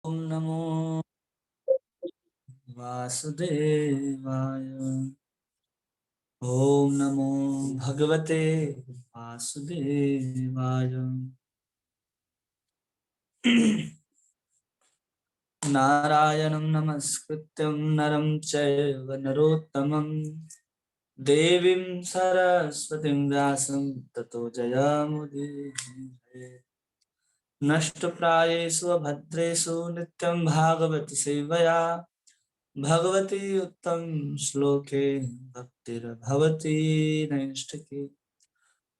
ओम नमो वासुदेवाय। ओम नमो भगवते वासुदेवाय। नारायणं नमस्कृत्यं नरं चैव नरोत्तमं देवीं सरस्वतीं व्यासं ततो जयमुदीरये। नष्टप्रायेषु अभद्रेषु नित्यं भागवत सेवया भगवती उत्तम श्लोके भक्तिर्भवती नैष्ठिकी।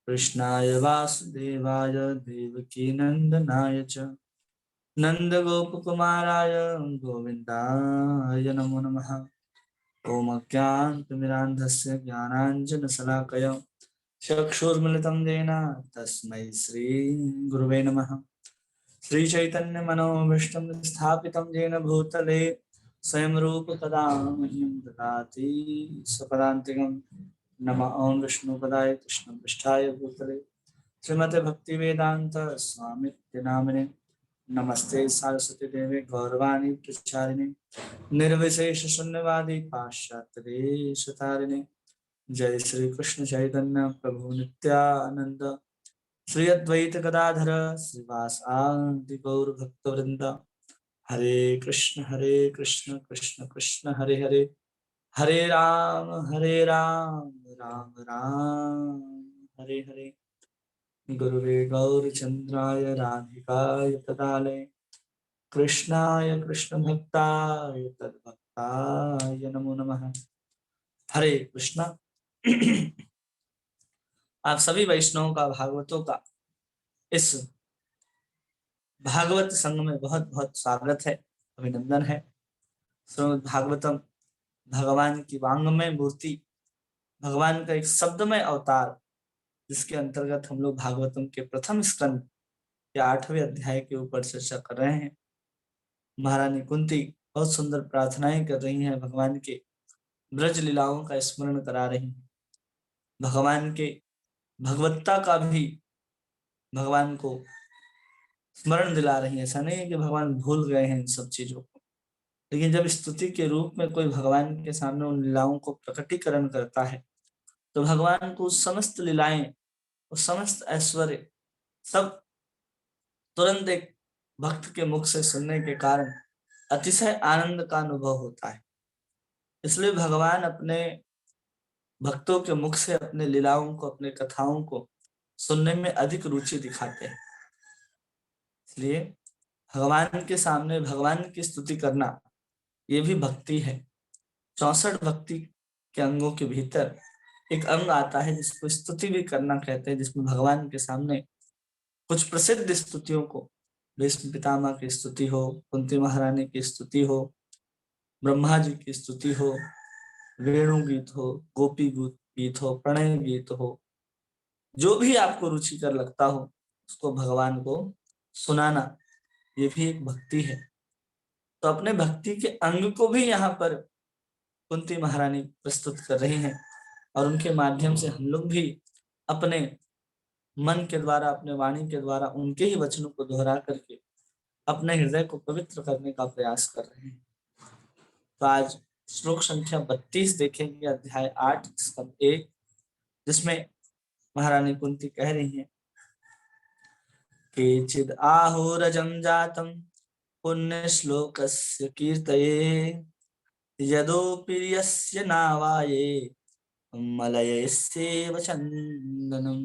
कृष्णाय वासुदेवाय देवकी नंदनाय च नंदगोपकुमाराय गोविन्दाय नमो नमः। ॐ अज्ञानतिमिरान्धस्य ज्ञानाञ्जनशलाकया चक्षुर्मिलितं येन तस्मै श्रीगुरुवे नमः। श्रीचैतन्यमनोभीष्टं स्थापितं येन भूतले स्वयं रूप कदा मह्यं ददाति स्वपदान्तिकं। नमः ॐ विष्णुपदाय कृष्णपृष्ठाय भूतले श्रीमते भक्तिवेदांत स्वामित्य नामिने। नमस्ते सरस्वती देवे गौरवाणी प्रचारिणे निर्विशेष शून्यवादी पाश्चात्य देशतारिणे। जय श्री कृष्ण चैतन्य प्रभु नित्यानंद श्री अद्वैत गदाधर श्रीवासादि गौर भक्तवृंद। हरे कृष्ण कृष्ण कृष्ण हरे हरे, हरे राम राम राम हरे हरे। गुरुवे गौरचंद्राय राधिकाय तदालय कृष्णाय कृष्ण भक्ताय तद्भक्ताय नमो नमः। हरे कृष्णा। आप सभी वैष्णवों का, भागवतों का इस भागवत संघ में बहुत बहुत स्वागत है, अभिनंदन है। श्रीमद् भागवतम भगवान की वांगमय मूर्ति, भगवान का एक शब्दमय अवतार, जिसके अंतर्गत हम लोग भागवतम के प्रथम स्कंद के 8वें अध्याय के ऊपर चर्चा कर रहे हैं। महारानी कुंती बहुत सुंदर प्रार्थनाएं कर रही हैं, भगवान के ब्रज लीलाओं का स्मरण करा रही हैं, भगवान के भगवत्ता का भी भगवान को स्मरण दिला रही है। ऐसा नहीं है कि भगवान भूल गए हैं इन सब चीजों को, लेकिन जब स्तुति के रूप में कोई भगवान के सामने उन लीलाओं को प्रकटीकरण करता है तो भगवान को समस्त लीलाएं, वो समस्त ऐश्वर्य सब तुरंत एक भक्त के मुख से सुनने के कारण अतिशय आनंद का अनुभव होता है। इसलिए भगवान अपने भक्तों के मुख से अपने लीलाओं को, अपने कथाओं को सुनने में अधिक रुचि दिखाते हैं। इसलिए भगवान के सामने भगवान की स्तुति करना ये भी भक्ति है। 64 भक्ति के अंगों के भीतर एक अंग आता है जिसको स्तुति भी करना कहते हैं, जिसमें भगवान के सामने कुछ प्रसिद्ध स्तुतियों को, भीष्म पितामह की स्तुति हो, कुंती महारानी की स्तुति हो, ब्रह्मा जी की स्तुति हो, वेणु गीत हो, गोपी गीत हो, प्रणय गीत हो, जो भी आपको रुचिकर लगता हो उसको भगवान को सुनाना, ये भी एक भक्ति है। तो अपने भक्ति के अंग को भी यहाँ पर कुंती महारानी प्रस्तुत कर रही हैं और उनके माध्यम से हम लोग भी अपने मन के द्वारा, अपने वाणी के द्वारा उनके ही वचनों को दोहरा करके अपने हृदय को पवित्र करने का प्रयास कर रहे हैं। तो आज श्लोक संख्या 32 देखेंगे, अध्याय 8 स्कंद 1, जिसमें महारानी कुंती कह रही हैं, केचिद आहोरजं जातं पुण्य श्लोकस्य कीर्तये यदोपि यस्य नावाये मलयस्येव चंदनम।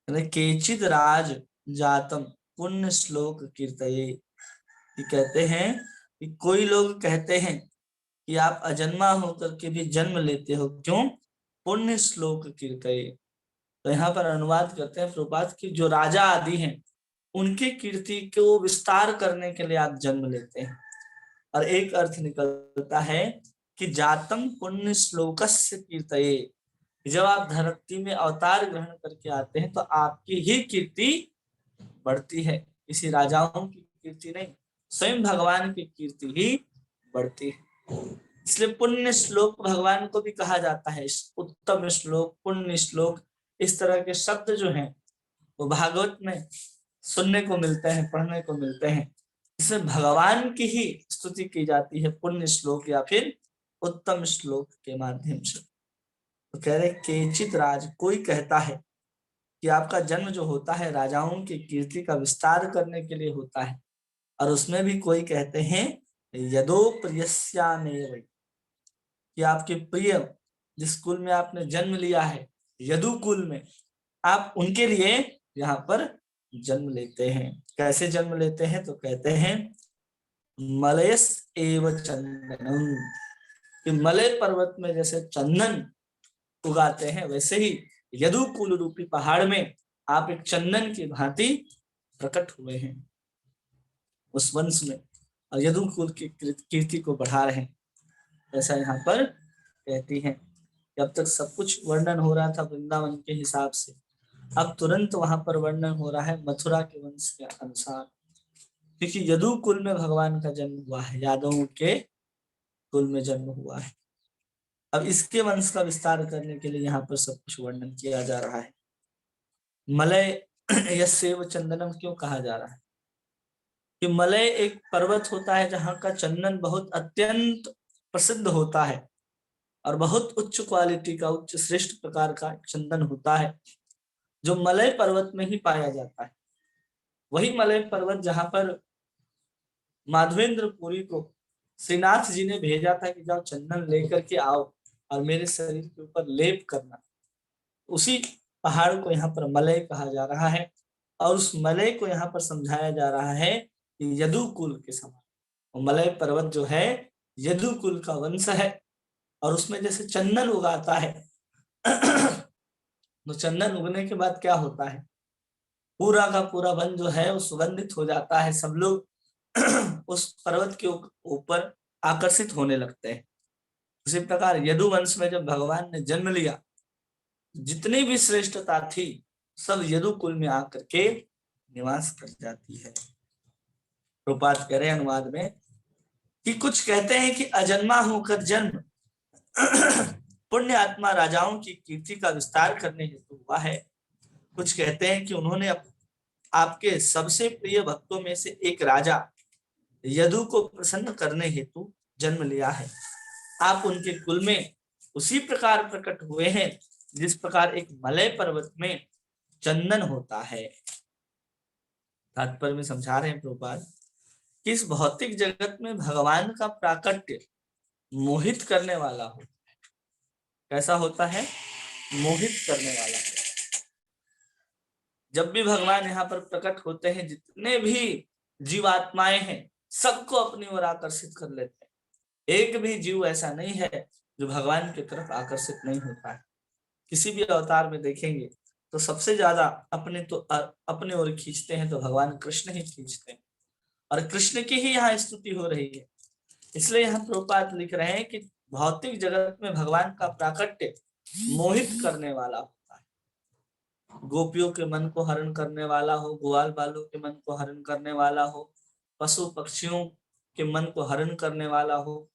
केचिद राज जातम पुण्य श्लोक कीर्तये, ये कहते हैं कि कोई लोग कहते हैं कि आप अजन्मा होकर के भी जन्म लेते हो, क्यों? पुण्य श्लोक कीर्तये। तो यहाँ पर अनुवाद करते हैं प्रभुपाद की, जो राजा आदि हैं उनकी कीर्ति को विस्तार करने के लिए आप जन्म लेते हैं। और एक अर्थ निकलता है कि जातम पुण्य श्लोकस्य कीर्तये, जब आप धरती में अवतार ग्रहण करके आते हैं तो आपकी ही कीर्ति बढ़ती है, किसी राजाओं की कीर्ति नहीं, स्वयं भगवान की कीर्ति ही बढ़ती है। इसलिए पुण्य श्लोक भगवान को भी कहा जाता है। उत्तम श्लोक, पुण्य श्लोक, इस तरह के शब्द जो हैं वो भागवत में सुनने को मिलते हैं, पढ़ने को मिलते हैं। इसमें भगवान की ही स्तुति की जाती है पुण्य श्लोक या फिर उत्तम श्लोक के माध्यम से। तो कह रहे केचित राज, कोई कहता है कि आपका जन्म जो होता है राजाओं की कीर्ति का विस्तार करने के लिए होता है, और उसमें भी कोई कहते हैं यदो प्रियस्यामेव, कि आपके प्रिय जिस कुल में आपने जन्म लिया है यदु कुल में, आप उनके लिए यहाँ पर जन्म लेते हैं। कैसे जन्म लेते हैं? तो कहते हैं मलयस एव चंदनम, कि मलय पर्वत में जैसे चंदन उगाते हैं वैसे ही यदु कुल रूपी पहाड़ में आप एक चंदन की भांति प्रकट हुए हैं उस वंश में, और यदु कुल की कीर्ति को बढ़ा रहे हैं। ऐसा यहाँ पर कहती है। जब तक सब कुछ वर्णन हो रहा था वृंदावन के हिसाब से, अब तुरंत वहां पर वर्णन हो रहा है मथुरा के वंश के अनुसार, क्योंकि यदु कुल में भगवान का जन्म हुआ है, यादवों के कुल में जन्म हुआ है। अब इसके वंश का विस्तार करने के लिए यहाँ पर सब कुछ वर्णन किया जा रहा है। मलय यस्यैव चंदनम क्यों कहा जा रहा है? कि मलय एक पर्वत होता है जहाँ का चंदन बहुत अत्यंत प्रसिद्ध होता है, और बहुत उच्च क्वालिटी का, उच्च श्रेष्ठ प्रकार का चंदन होता है जो मलय पर्वत में ही पाया जाता है। वही मलय पर्वत जहाँ पर माधवेंद्र पुरी को श्रीनाथ जी ने भेजा था कि जाओ चंदन लेकर के आओ और मेरे शरीर के ऊपर लेप करना, उसी पहाड़ को यहाँ पर मलय कहा जा रहा है। और उस मलय को यहाँ पर समझाया जा रहा है कि यदु कुल के समान मलय पर्वत जो है यदु कुल का वंश है, और उसमें जैसे चंदन उगाता है तो चंदन उगने के बाद क्या होता है, पूरा का पूरा वन जो है वो सुगंधित हो जाता है, सब लोग उस पर्वत के ऊपर आकर्षित होने लगते हैं। उसी प्रकार यदु वंश में जब भगवान ने जन्म लिया, जितनी भी श्रेष्ठता थी सब यदु कुल में आकर के निवास कर जाती है। प्रभुपाद कह रहे अनुवाद में कि कुछ कहते हैं कि अजन्मा होकर जन्म पुण्य आत्मा राजाओं की कीर्ति का विस्तार करने हेतु हुआ है। कुछ कहते हैं कि उन्होंने आपके सबसे प्रिय भक्तों में से एक राजा यदु को प्रसन्न करने हेतु जन्म लिया है। आप उनके कुल में उसी प्रकार प्रकट हुए हैं जिस प्रकार एक मलय पर्वत में चंदन होता है। तात्पर्य में समझा रहे हैं प्रभुपाद कि इस भौतिक जगत में भगवान का प्राकट्य मोहित करने वाला हो। कैसा होता है? मोहित करने वाला है। जब भी भगवान यहाँ पर प्रकट होते हैं, जितने भी जीवात्माएं हैं सबको अपनी ओर आकर्षित कर लेते हैं। एक भी जीव ऐसा नहीं है जो भगवान की तरफ आकर्षित नहीं होता है। किसी भी अवतार में देखेंगे तो सबसे ज्यादा अपने ओर खींचते हैं तो भगवान कृष्ण ही खींचते हैं, और कृष्ण की ही यहाँ स्तुति हो रही है। इसलिए यहाँ प्रभुपाद लिख रहे हैं कि भौतिक जगत में भगवान का प्राकट्य मोहित करने वाला होता है। गोपियों के मन को हरण करने वाला हो, ग्वाल बालों के मन को हरण करने वाला हो, पशु पक्षियों के मन को हरण करने वाला हो,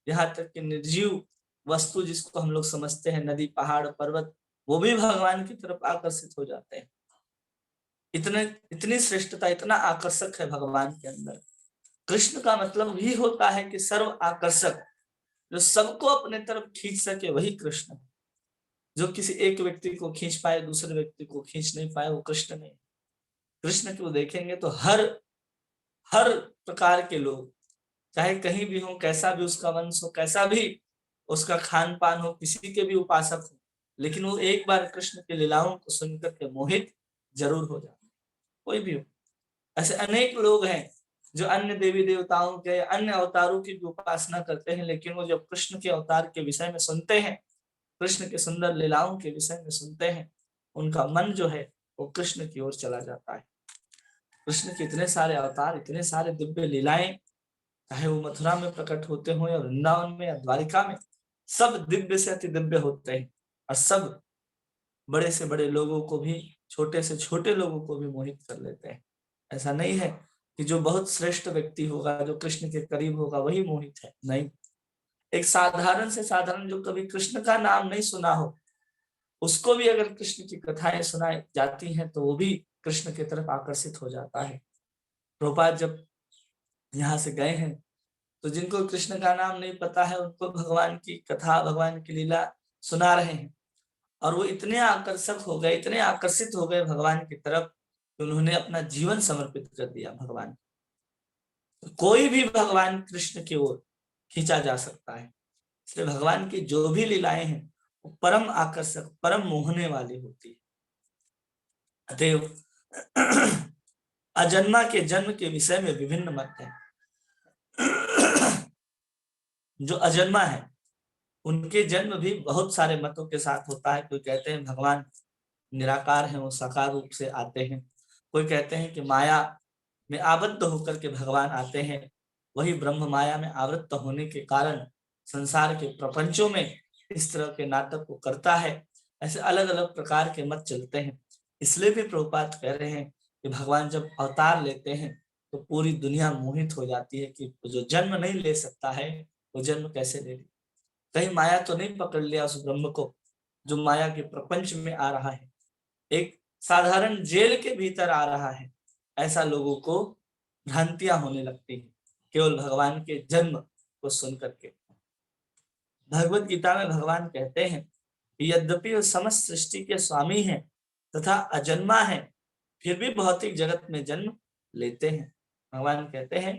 यहाँ तक कि निर्जीव वस्तु जिसको हम लोग समझते हैं नदी पहाड़ पर्वत, वो भी भगवान की तरफ आकर्षित हो जाते हैं। इतनी श्रेष्ठता, इतना आकर्षक है भगवान के अंदर। कृष्ण का मतलब ही होता है कि सर्व आकर्षक, जो सबको अपने तरफ खींच सके वही कृष्ण है। जो किसी एक व्यक्ति को खींच पाए दूसरे व्यक्ति को खींच नहीं पाए वो कृष्ण नहीं। कृष्ण को देखेंगे तो हर प्रकार के लोग, चाहे कहीं भी हो, कैसा भी उसका वंश हो, कैसा भी उसका खान पान हो, किसी के भी उपासक हो, लेकिन वो एक बार कृष्ण के लीलाओं को सुनकर के मोहित जरूर हो जाते। कोई भी हो, ऐसे अनेक लोग हैं जो अन्य देवी देवताओं के, अन्य अवतारों की भी उपासना करते हैं, लेकिन वो जब कृष्ण के अवतार के विषय में सुनते हैं, कृष्ण के सुंदर लीलाओं के विषय में सुनते हैं, उनका मन जो है वो कृष्ण की ओर चला जाता है। कृष्ण के इतने सारे अवतार, इतने सारे दिव्य लीलाएं, चाहे वो मथुरा में प्रकट होते हो या वृंदावन में या द्वारिका में, सब दिव्य से अति दिव्य होते हैं, और सब बड़े से बड़े लोगों को भी, छोटे से छोटे लोगों को भी मोहित कर लेते हैं। ऐसा नहीं है कि जो बहुत श्रेष्ठ व्यक्ति होगा, जो कृष्ण के करीब होगा वही मोहित है, नहीं। एक साधारण से साधारण जो कभी कृष्ण का नाम नहीं सुना हो, उसको भी अगर कृष्ण की कथाएं सुनाई जाती हैं तो वो भी कृष्ण की तरफ आकर्षित हो जाता है। प्रभुपाद जब यहाँ से गए हैं। तो जिनको कृष्ण का नाम नहीं पता है उनको भगवान की कथा, भगवान की लीला सुना रहे हैं, और वो इतने आकर्षक हो गए, इतने आकर्षित हो गए भगवान की तरफ कि उन्होंने अपना जीवन समर्पित कर दिया भगवान। कोई भी भगवान कृष्ण की ओर खींचा जा सकता है। इसलिए भगवान की जो भी लीलाएं हैं वो परम आकर्षक, परम मोहने वाली होती है। अतएव अजन्मा के जन्म के विषय में विभिन्न मत हैं। जो अजन्मा है उनके जन्म भी बहुत सारे मतों के साथ होता है। कोई कहते हैं भगवान निराकार है, वो साकार रूप से आते हैं। कोई कहते हैं कि माया में आबद्ध होकर के भगवान आते हैं, वही ब्रह्म माया में आवृत्त होने के कारण संसार के प्रपंचों में इस तरह के नाटक को करता है। ऐसे अलग अलग प्रकार के मत चलते हैं। इसलिए भी प्रभुपाद कह रहे हैं कि भगवान जब अवतार लेते हैं तो पूरी दुनिया मोहित हो जाती है कि जो जन्म नहीं ले सकता है वो जन्म कैसे ले ले। कहीं माया तो नहीं पकड़ लिया उस ब्रह्म को जो माया के प्रपंच में आ रहा है, एक साधारण जेल के भीतर आ रहा है। ऐसा लोगों को भ्रांतियां होने लगती है केवल भगवान के जन्म को सुन करके। भगवत गीता में भगवान कहते हैं कि यद्यपि वो समस्त सृष्टि के स्वामी हैं तथा अजन्मा है, फिर भी भौतिक जगत में जन्म लेते हैं। भगवान कहते हैं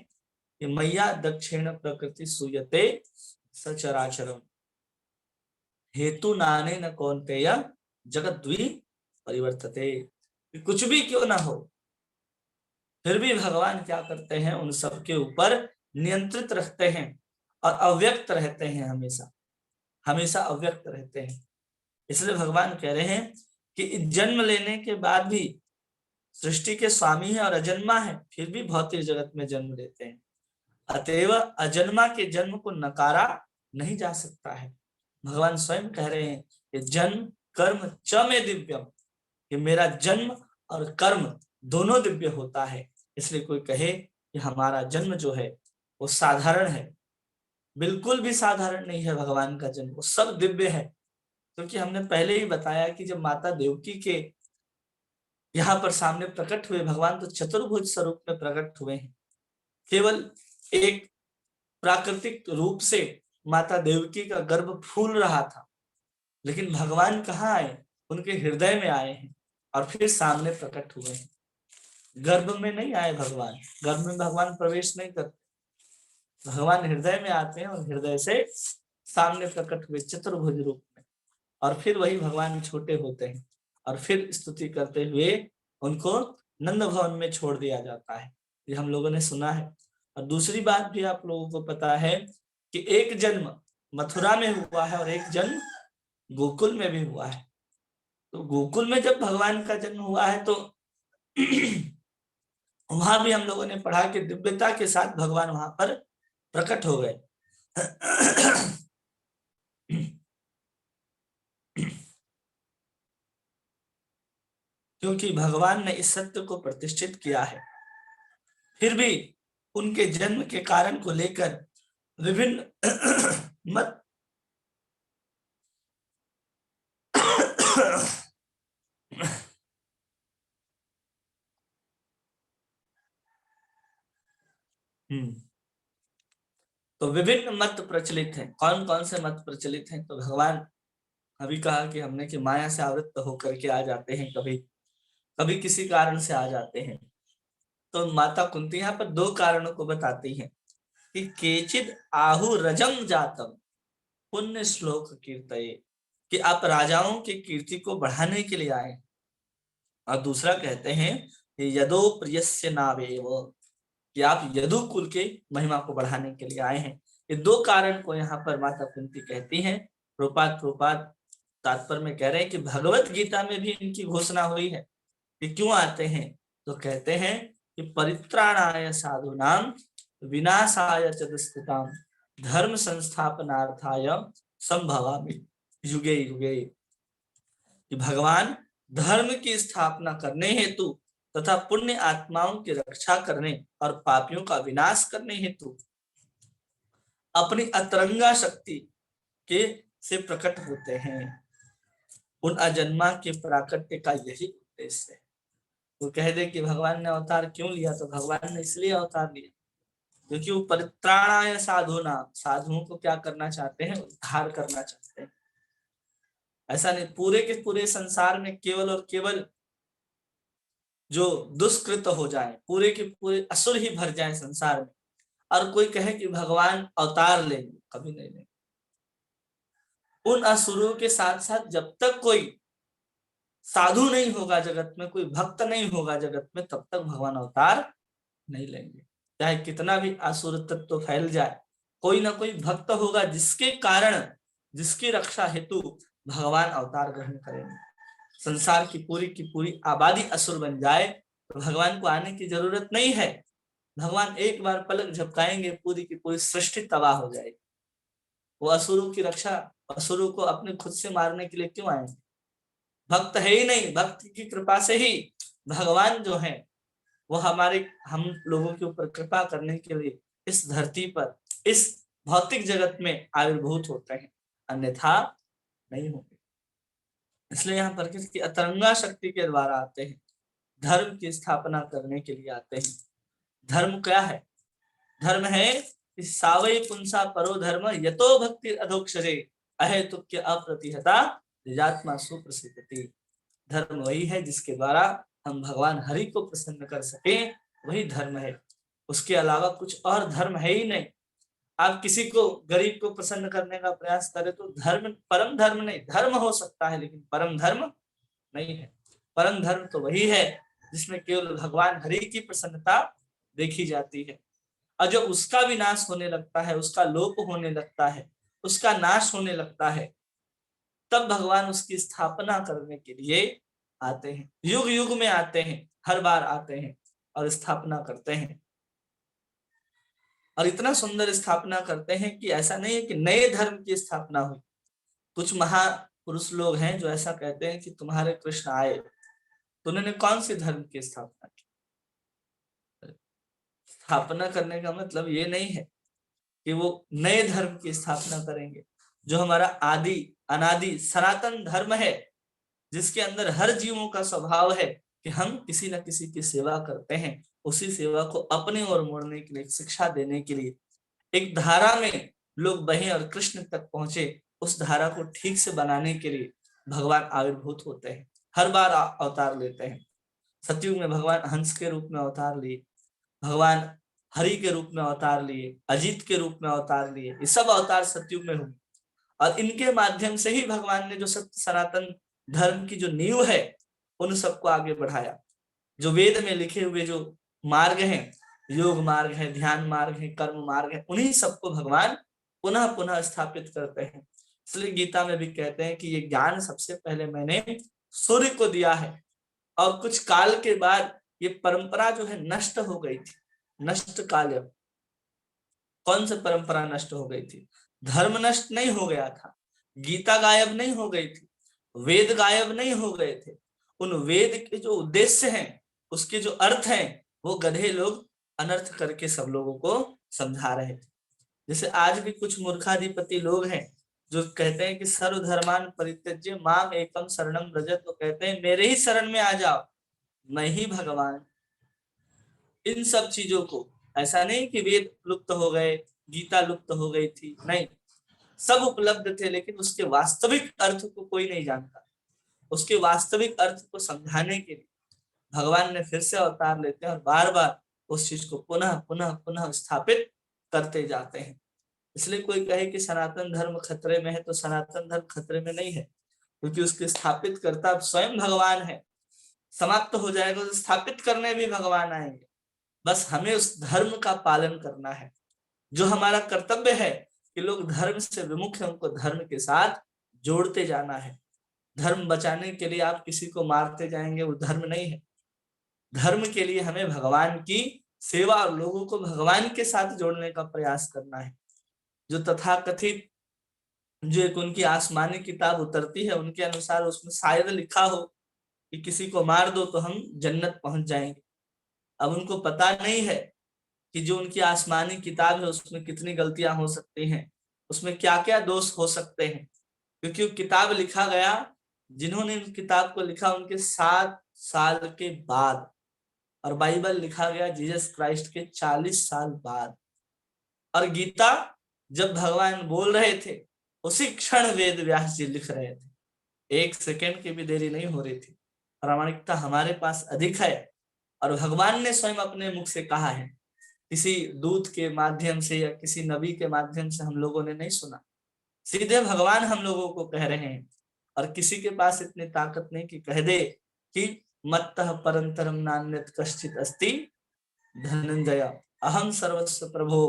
कि मैया दक्षिण प्रकृति सूयते सचराचरम हेतु नाने न कौन्तेय जगत द्वि परिवर्तते। कुछ भी क्यों ना हो फिर भी भगवान क्या करते हैं, उन सबके ऊपर नियंत्रित रखते हैं और अव्यक्त रहते हैं, हमेशा हमेशा अव्यक्त रहते हैं। इसलिए भगवान कह रहे हैं कि जन्म लेने के बाद भी सृष्टि के स्वामी है और अजन्मा है, फिर भी भौतिक जगत में जन्म लेते हैं। अतएव अजन्मा के जन्म को नकारा नहीं जा सकता है। भगवान स्वयं कह रहे हैं कि जन्म कर्म च में दिव्यम, कि मेरा जन्म और कर्म दोनों दिव्य होता है। इसलिए कोई कहे कि हमारा जन्म जो है वो साधारण है, बिल्कुल भी साधारण नहीं है। भगवान का जन्म वो सब दिव्य है, क्योंकि हमने पहले ही बताया कि जब माता देवकी के यहाँ पर सामने प्रकट हुए भगवान, तो चतुर्भुज स्वरूप में प्रकट हुए हैं। केवल एक प्राकृतिक रूप से माता देवकी का गर्भ फूल रहा था, लेकिन भगवान कहाँ आए, उनके हृदय में आए हैं और फिर सामने प्रकट हुए हैं। गर्भ में नहीं आए भगवान, गर्भ में भगवान प्रवेश नहीं करते, भगवान हृदय में आते हैं और हृदय से सामने प्रकट हुए चतुर्भुज रूप में। और फिर वही भगवान छोटे होते हैं और फिर स्तुति करते हुए उनको नंद भवन में छोड़ दिया जाता है, ये हम लोगों ने सुना है। और दूसरी बात भी आप लोगों को पता है कि एक जन्म मथुरा में हुआ है और एक जन्म गोकुल में भी हुआ है। तो गोकुल में जब भगवान का जन्म हुआ है तो वहां भी हम लोगों ने पढ़ा कि दिव्यता के साथ भगवान वहां पर प्रकट हो गए। क्योंकि भगवान ने इस सत्य को प्रतिष्ठित किया है। फिर भी उनके जन्म के कारण को लेकर विभिन्न मत तो विभिन्न मत प्रचलित हैं। कौन कौन से मत प्रचलित हैं? तो भगवान अभी कहा कि हमने कि माया से आवृत्त होकर के आ जाते हैं, कभी कभी किसी कारण से आ जाते हैं। तो माता कुंती यहाँ पर दो कारणों को बताती हैं कि केचिद आहु रजम जातम पुण्य श्लोक कीर्तये, कि आप राजाओं की कीर्ति को बढ़ाने के लिए आए। और दूसरा कहते हैं कि यदो प्रियस्य नावेव, कि आप यदुकुल के महिमा को बढ़ाने के लिए आए हैं। ये दो कारण को यहाँ पर माता कुंती कहती हैं। प्रोपात तात्पर्य में कह रहे हैं कि भगवत गीता में भी इनकी घोषणा हुई है कि क्यों आते हैं। तो कहते हैं कि परित्राणाय साधूनाम विनाशाय च दुष्कृताम धर्म संस्थापनार्थाय संभवामि युगे युगे, कि भगवान धर्म की स्थापना करने हेतु तथा पुण्य आत्माओं की रक्षा करने और पापियों का विनाश करने हेतु अपनी अतरंगा शक्ति के से प्रकट होते हैं। उन अजन्मा के प्राकट्य का यही उद्देश्य है। वो कह दे कि भगवान ने अवतार क्यों लिया, तो भगवान ने इसलिए अवतार लिया क्योंकि वो परित्राणाय साधुना, साधुओं को क्या करना चाहते हैं, उद्धार करना चाहते हैं। ऐसा नहीं पूरे के पूरे संसार में केवल और केवल जो दुष्कृत हो जाए, पूरे के पूरे असुर ही भर जाए संसार में, और कोई कहे कि भगवान अवतार लेंगे, कभी नहीं लेंगे। उन असुरों के साथ साथ जब तक कोई साधु नहीं होगा जगत में, कोई भक्त नहीं होगा जगत में, तब तक भगवान अवतार नहीं लेंगे। चाहे कितना भी असुर तत्व फैल जाए, कोई ना कोई भक्त होगा जिसके कारण, जिसकी रक्षा हेतु भगवान अवतार ग्रहण करेंगे। संसार की पूरी आबादी असुर बन जाए तो भगवान को आने की जरूरत नहीं है। भगवान एक बार पलक झपकाएंगे, पूरी की पूरी सृष्टि तबाह हो जाएगी। वो असुरों की रक्षा, असुरों को अपने खुद से मारने के लिए क्यों आएंगे? भक्त है ही नहीं, भक्त की कृपा से ही भगवान जो है वो हम लोगों के ऊपर कृपा करने के लिए इस धरती पर, इस भौतिक जगत में आविर्भूत होते हैं, अन्यथा नहीं होंगे। इसलिए यहाँ प्रकृति की अतरंगा शक्ति के द्वारा आते हैं, धर्म की स्थापना करने के लिए आते हैं। धर्म क्या है? धर्म है सावई पुंसा परो धर्म यतो भक्ति अधोक्षरे अहेतुक्य अप्रतिहता निजात्मा सुप्रसिद्धति। धर्म वही है जिसके द्वारा हम भगवान हरि को प्रसन्न कर सके, वही धर्म है। उसके अलावा कुछ और धर्म है ही नहीं। आप किसी को, गरीब को प्रसन्न करने का प्रयास करें तो धर्म, परम धर्म नहीं, धर्म हो सकता है लेकिन परम धर्म नहीं है। परम धर्म तो वही है जिसमें केवल भगवान हरि की प्रसन्नता देखी जाती है। और जब उसका विनाश होने लगता है, उसका लोप होने लगता है, उसका नाश होने लगता है, तब भगवान उसकी स्थापना करने के लिए आते हैं। युग युग में आते हैं, हर बार आते हैं और स्थापना करते हैं। और इतना सुंदर स्थापना करते हैं कि ऐसा नहीं है कि नए धर्म की स्थापना हुई। कुछ महापुरुष लोग हैं जो ऐसा कहते हैं कि तुम्हारे कृष्ण आए तो उन्होंने कौन से धर्म की स्थापना की? स्थापना करने का मतलब ये नहीं है कि वो नए धर्म की स्थापना करेंगे। जो हमारा आदि अनादि सनातन धर्म है, जिसके अंदर हर जीवों का स्वभाव है कि हम किसी न किसी की सेवा करते हैं, उसी सेवा को अपने ओर मोड़ने के लिए, शिक्षा देने के लिए एक धारा में लोग बहे और कृष्ण तक पहुंचे, उस धारा को ठीक से बनाने के लिए भगवान आविर्भूत होते हैं, हर बार अवतार लेते हैं। सतयुग में भगवान हंस के रूप में अवतार लिए, भगवान हरि के रूप में अवतार लिए, अजित के रूप में अवतार लिए। ये सब अवतार सतयुग में हुए और इनके माध्यम से ही भगवान ने जो सत्य सनातन धर्म की जो नींव है उन सबको आगे बढ़ाया। जो वेद में लिखे हुए जो मार्ग हैं, योग मार्ग है, ध्यान मार्ग है, कर्म मार्ग है, उन्हीं सबको भगवान पुनः पुनः स्थापित करते हैं। इसलिए गीता में भी कहते हैं कि ये ज्ञान सबसे पहले मैंने सूर्य को दिया है और कुछ काल के बाद ये परंपरा जो है नष्ट हो गई थी। नष्ट काल, कौन सी परंपरा नष्ट हो गई थी? धर्म नष्ट नहीं हो गया था, गीता गायब नहीं हो गई थी, वेद गायब नहीं हो गए थे। उन वेद के जो उद्देश्य हैं, उसके जो अर्थ हैं, वो गधे लोग अनर्थ करके सब लोगों को समझा रहे थे। जैसे आज भी कुछ मूर्खाधिपति लोग हैं जो कहते हैं कि सर्वधर्मान परित्यज्य माम एकम शरणम व्रज, तो कहते हैं मेरे ही शरण में आ जाओ, मैं ही भगवान। इन सब चीजों को, ऐसा नहीं कि वेद लुप्त हो गए, गीता लुप्त हो गई थी, नहीं, सब उपलब्ध थे, लेकिन उसके वास्तविक अर्थ को कोई नहीं जानता। उसके वास्तविक अर्थ को समझाने के लिए भगवान ने फिर से अवतार लेते हैं और बार बार उस चीज को पुनः पुनः पुनः स्थापित करते जाते हैं। इसलिए कोई कहे कि सनातन धर्म खतरे में है, तो सनातन धर्म खतरे में नहीं है, क्योंकि उसके स्थापित करता स्वयं भगवान है। समाप्त हो जाएगा तो स्थापित करने भी भगवान आएंगे। बस हमें उस धर्म का पालन करना है। जो हमारा कर्तव्य है कि लोग धर्म से विमुख है, उनको धर्म के साथ जोड़ते जाना है। धर्म बचाने के लिए आप किसी को मारते जाएंगे, वो धर्म नहीं है। धर्म के लिए हमें भगवान की सेवा और लोगों को भगवान के साथ जोड़ने का प्रयास करना है। जो तथाकथित, जो एक उनकी आसमानी किताब उतरती है, उनके अनुसार उसमें शायद लिखा हो कि किसी को मार दो तो हम जन्नत पहुंच जाएंगे। अब उनको पता नहीं है कि जो उनकी आसमानी किताब है उसमें कितनी गलतियां हो सकती हैं, उसमें क्या क्या दोष हो सकते हैं। क्योंकि वो किताब लिखा गया, जिन्होंने उस किताब को लिखा उनके 7 साल के बाद, और बाइबल लिखा गया जीसस क्राइस्ट के 40 साल बाद। और गीता जब भगवान बोल रहे थे उसी क्षण वेद व्यास जी लिख रहे थे, 1 सेकंड की भी देरी नहीं हो रही थी। प्रामाणिकता हमारे पास अधिक है और भगवान ने स्वयं अपने मुख से कहा है, किसी दूत के माध्यम से या किसी नबी के माध्यम से हम लोगों ने नहीं सुना, सीधे भगवान हम लोगों को कह रहे हैं। और किसी के पास इतनी ताकत नहीं कि कह दे कि मत्तः परंतरम नान्यत् कश्चित् अस्ति धनंजय अहम सर्वस्व प्रभो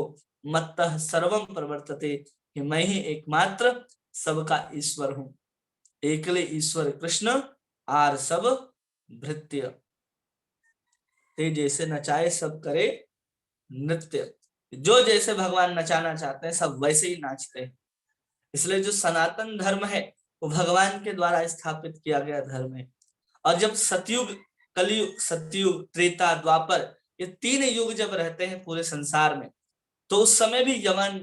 मत्तः सर्वम प्रवर्तते, कि मैं ही एकमात्र सबका ईश्वर हूं, एकले ईश्वर कृष्ण आर सब भृत्य, ते जैसे नचाए सब करे नृत्य। जो जैसे भगवान नचाना चाहते हैं सब वैसे ही नाचते हैं। इसलिए जो सनातन धर्म है वो भगवान के द्वारा स्थापित किया गया धर्म है। और जब सतयुग, कलयुग, सतयुग, त्रेता, द्वापर, ये 3 युग जब रहते हैं पूरे संसार में, तो उस समय भी यमन,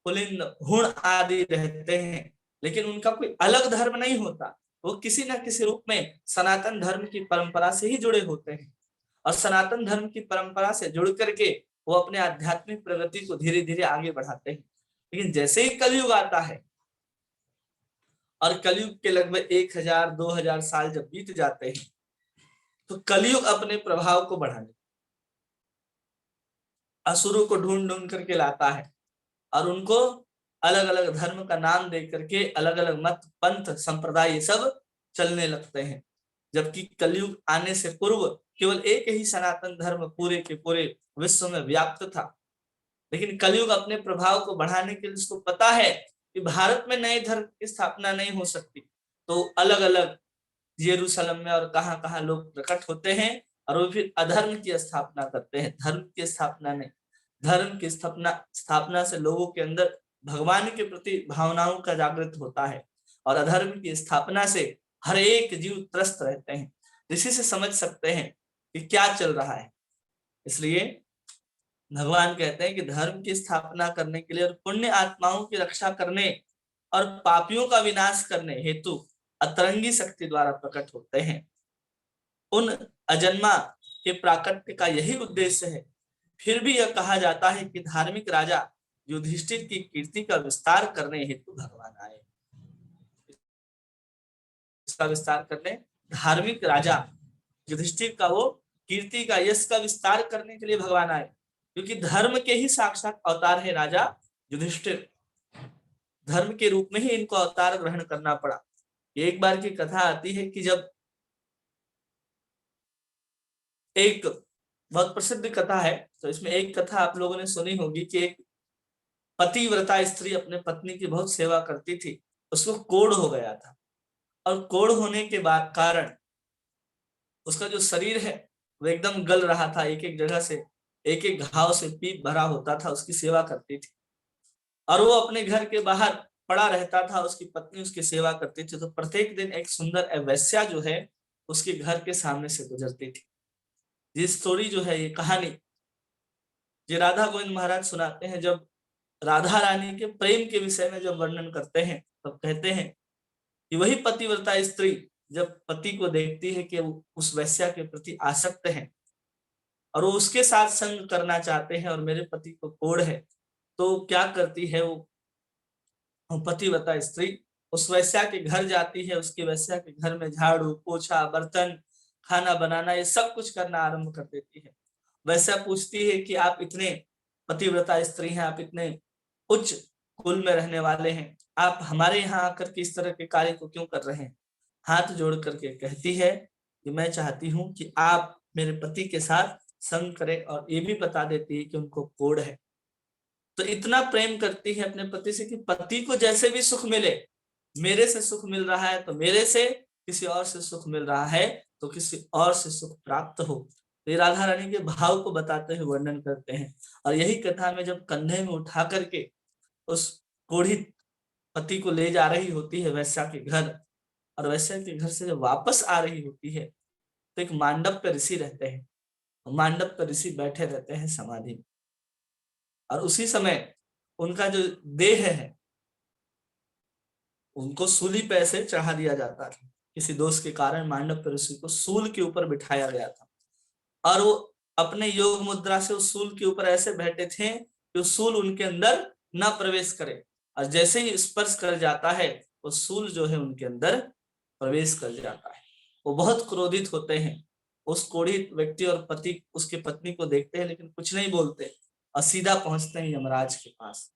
पुलिंद, हुण आदि रहते हैं, लेकिन उनका कोई अलग धर्म नहीं होता। वो किसी न किसी रूप में सनातन धर्म की परंपरा से ही जुड़े होते हैं और सनातन धर्म की परंपरा से जुड़ करके वो अपने आध्यात्मिक प्रगति को धीरे धीरे आगे बढ़ाते हैं। लेकिन जैसे ही कलयुग आता है और कलयुग के लगभग 1000-2000 साल जब बीत जाते हैं, तो कलयुग अपने प्रभाव को बढ़ाने, असुरों को ढूंढ ढूंढ करके लाता है और उनको अलग अलग धर्म का नाम दे करके अलग अलग मत, पंथ, संप्रदाय ये सब चलने लगते हैं। जबकि कलयुग आने से पूर्व केवल एक ही सनातन धर्म पूरे के पूरे विश्व में व्याप्त था। लेकिन कलयुग अपने प्रभाव को बढ़ाने के लिए उसको पता है कि भारत में नए धर्म की स्थापना नहीं हो सकती, तो अलग अलग यरूशलेम में और कहां कहां लोग प्रकट होते हैं और वो फिर अधर्म की स्थापना करते हैं, धर्म की स्थापना नहीं। धर्म की स्थापना से लोगों के अंदर भगवान के प्रति भावनाओं का जागृत होता है और अधर्म की स्थापना से हर एक जीव त्रस्त रहते हैं। इसी से समझ सकते हैं कि क्या चल रहा है। इसलिए भगवान कहते हैं कि धर्म की स्थापना करने के लिए और पुण्य आत्माओं की रक्षा करने और पापियों का विनाश करने हेतु अतरंगी शक्ति द्वारा प्रकट होते हैं। उन अजन्मा के प्राकट्य का यही उद्देश्य है। फिर भी यह कहा जाता है कि धार्मिक राजा युधिष्ठिर की कीर्ति का विस्तार करने हेतु भगवान आए। इसका विस्तार करने धार्मिक राजा युधिष्ठिर का वो कीर्ति का, यश का विस्तार करने के लिए भगवान आए, क्योंकि धर्म के ही साक्षात अवतार है राजा युधिष्ठिर। धर्म के रूप में ही इनको अवतार ग्रहण करना पड़ा। एक बार की कथा आती है कि जब एक बहुत प्रसिद्ध कथा है, तो इसमें एक कथा आप लोगों ने सुनी होगी कि एक पतिव्रता स्त्री अपने पत्नी की बहुत सेवा करती थी, उसको कोढ़ हो गया था और कोढ़ होने के बाद कारण उसका जो शरीर है वो एकदम गल रहा था, एक एक जगह से एक एक घाव से पीप भरा होता था। उसकी सेवा करती थी और वो अपने घर के बाहर पड़ा रहता था, उसकी पत्नी उसकी सेवा करती थी। तो प्रत्येक दिन एक सुंदर वेश्या जो है उसके घर के सामने से गुजरती थी। ये स्टोरी जो है, ये कहानी ये राधा गोविंद महाराज सुनाते हैं। जब राधा रानी के प्रेम के विषय में जब वर्णन करते हैं तब कहते हैं कि वही पतिव्रता स्त्री जब पति को देखती है कि वो उस वैश्या के प्रति आसक्त है और वो उसके साथ संग करना चाहते हैं और मेरे पति को कोढ़ है, तो क्या करती है वो पतिव्रता स्त्री उस वैश्या के घर जाती है। उसके वैश्या के घर में झाड़ू पोछा बर्तन खाना बनाना ये सब कुछ करना आरंभ कर देती है। वैश्या पूछती है कि आप इतने पतिव्रता स्त्री हैं, आप इतने उच्च कुल में रहने वाले हैं, आप हमारे यहाँ आकर के इस तरह के कार्य को क्यों कर रहे हैं। हाथ जोड़ करके कहती है कि मैं चाहती हूँ कि आप मेरे पति के साथ संग करें, और ये भी बता देती है कि उनको कोढ़ है। तो इतना प्रेम करती है अपने पति से कि पति को जैसे भी सुख मिले, मेरे से सुख मिल रहा है तो मेरे से, किसी और से सुख मिल रहा है तो किसी और से सुख प्राप्त हो। तो ये राधा रानी के भाव को बताते हुए वर्णन करते हैं। और यही कथा में जब कंधे में उठा करके उस कोढ़ी पति को ले जा रही होती है वैश्या के घर, और वैश्या के घर से जब वापस आ रही होती है तो एक मांडव ऋषि रहते हैं। मांडव ऋषि बैठे रहते हैं समाधि में, और उसी समय उनका जो देह है उनको सूली पे ऐसे चढ़ा दिया जाता था। किसी दोष के कारण मांडव ऋषि को सूल के ऊपर बिठाया गया था और वो अपने योग मुद्रा से उस सूल के ऊपर ऐसे बैठे थे कि सूल उनके अंदर ना प्रवेश करे, और जैसे ही स्पर्श कर जाता है वो सूल जो है उनके अंदर प्रवेश कर जाता है। वो बहुत क्रोधित होते हैं, उस क्रोधित व्यक्ति और पति उसके पत्नी को देखते हैं लेकिन कुछ नहीं बोलते, और सीधा पहुंचते हैं यमराज के पास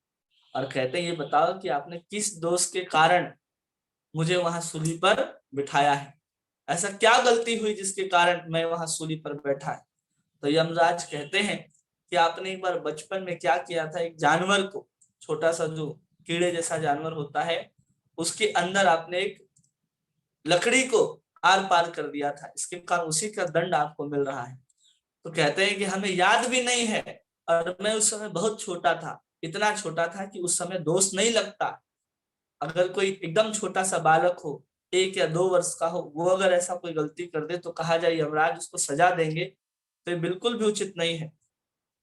और कहते हैं ये बताओ कि आपने किस दोष के कारण मुझे वहां सूली पर बिठाया है, ऐसा क्या गलती हुई जिसके कारण मैं वहां सूली पर बैठा है। तो यमराज कहते हैं कि आपने एक बार बचपन में क्या किया था, एक जानवर को, छोटा सा जो कीड़े जैसा जानवर होता है, उसके अंदर आपने एक लकड़ी को आर पार कर दिया था, इसके कारण उसी का दंड आपको मिल रहा है। तो कहते हैं कि हमें याद भी नहीं है, और मैं उस समय बहुत छोटा था, इतना छोटा था कि उस समय दोष नहीं लगता। अगर कोई एकदम छोटा सा बालक हो, 1 या 2 वर्ष का हो, वो अगर ऐसा कोई गलती कर दे तो कहा जाए यमराज उसको सजा देंगे, तो ये बिल्कुल भी उचित नहीं है।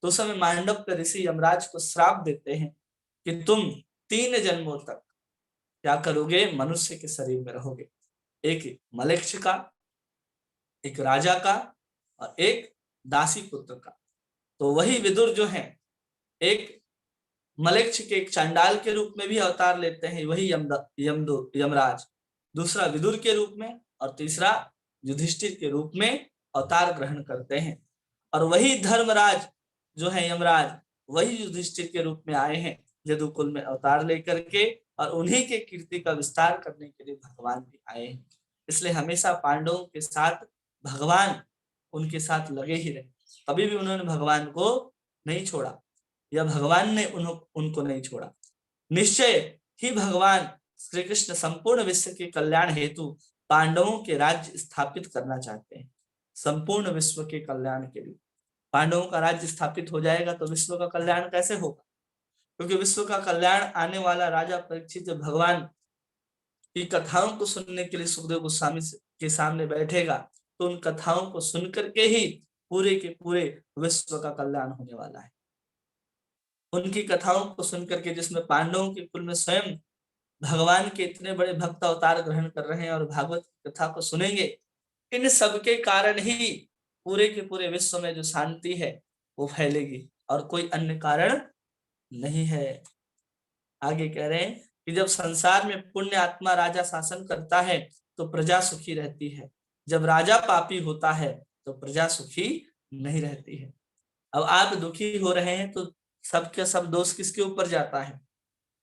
तो उस समय मांडव्य ऋषि यमराज को श्राप देते हैं कि तुम 3 जन्मों तक क्या करोगे, मनुष्य के शरीर में रहोगे, एक मलेच्छ का, एक राजा का, और एक दासी पुत्र का। तो वही विदुर जो है एक मलेच्छ के एक चांडाल के रूप में भी अवतार लेते हैं, वही यमराज दूसरा विदुर के रूप में, और तीसरा युधिष्ठिर के रूप में अवतार ग्रहण करते हैं। और वही धर्मराज जो है यमराज, वही युधिष्ठिर के रूप में आए हैं यदुकुल में अवतार लेकर के, और उन्हीं के कीर्ति का विस्तार करने के लिए भगवान भी आए हैं। इसलिए हमेशा पांडवों के साथ भगवान उनके साथ लगे ही रहे, कभी भी उन्होंने भगवान को नहीं छोड़ा, या भगवान ने उनको नहीं छोड़ा। निश्चय ही भगवान श्री कृष्ण संपूर्ण विश्व के कल्याण हेतु पांडवों के राज्य स्थापित करना चाहते हैं। संपूर्ण विश्व के कल्याण के लिए पांडवों का राज्य स्थापित हो जाएगा तो विश्व का कल्याण कैसे होगा, क्योंकि विश्व का कल्याण आने वाला राजा परीक्षित जब भगवान की कथाओं को सुनने के लिए सुखदेव गोस्वामी के सामने बैठेगा, तो उन कथाओं को सुनकर के ही पूरे के पूरे विश्व का कल्याण होने वाला है। उनकी कथाओं को सुनकर के, जिसमें पांडवों के कुल में स्वयं भगवान के इतने बड़े भक्त अवतार ग्रहण कर रहे हैं और भागवत की कथा को सुनेंगे, इन सबके कारण ही पूरे के पूरे विश्व में जो शांति है वो फैलेगी, और कोई अन्य कारण नहीं है। आगे कह रहे हैं कि जब संसार में पुण्य आत्मा राजा शासन करता है तो प्रजा सुखी रहती है, जब राजा पापी होता है तो प्रजा सुखी नहीं रहती है। अब आप दुखी हो रहे हैं तो सबके सब दोष किसके ऊपर जाता है,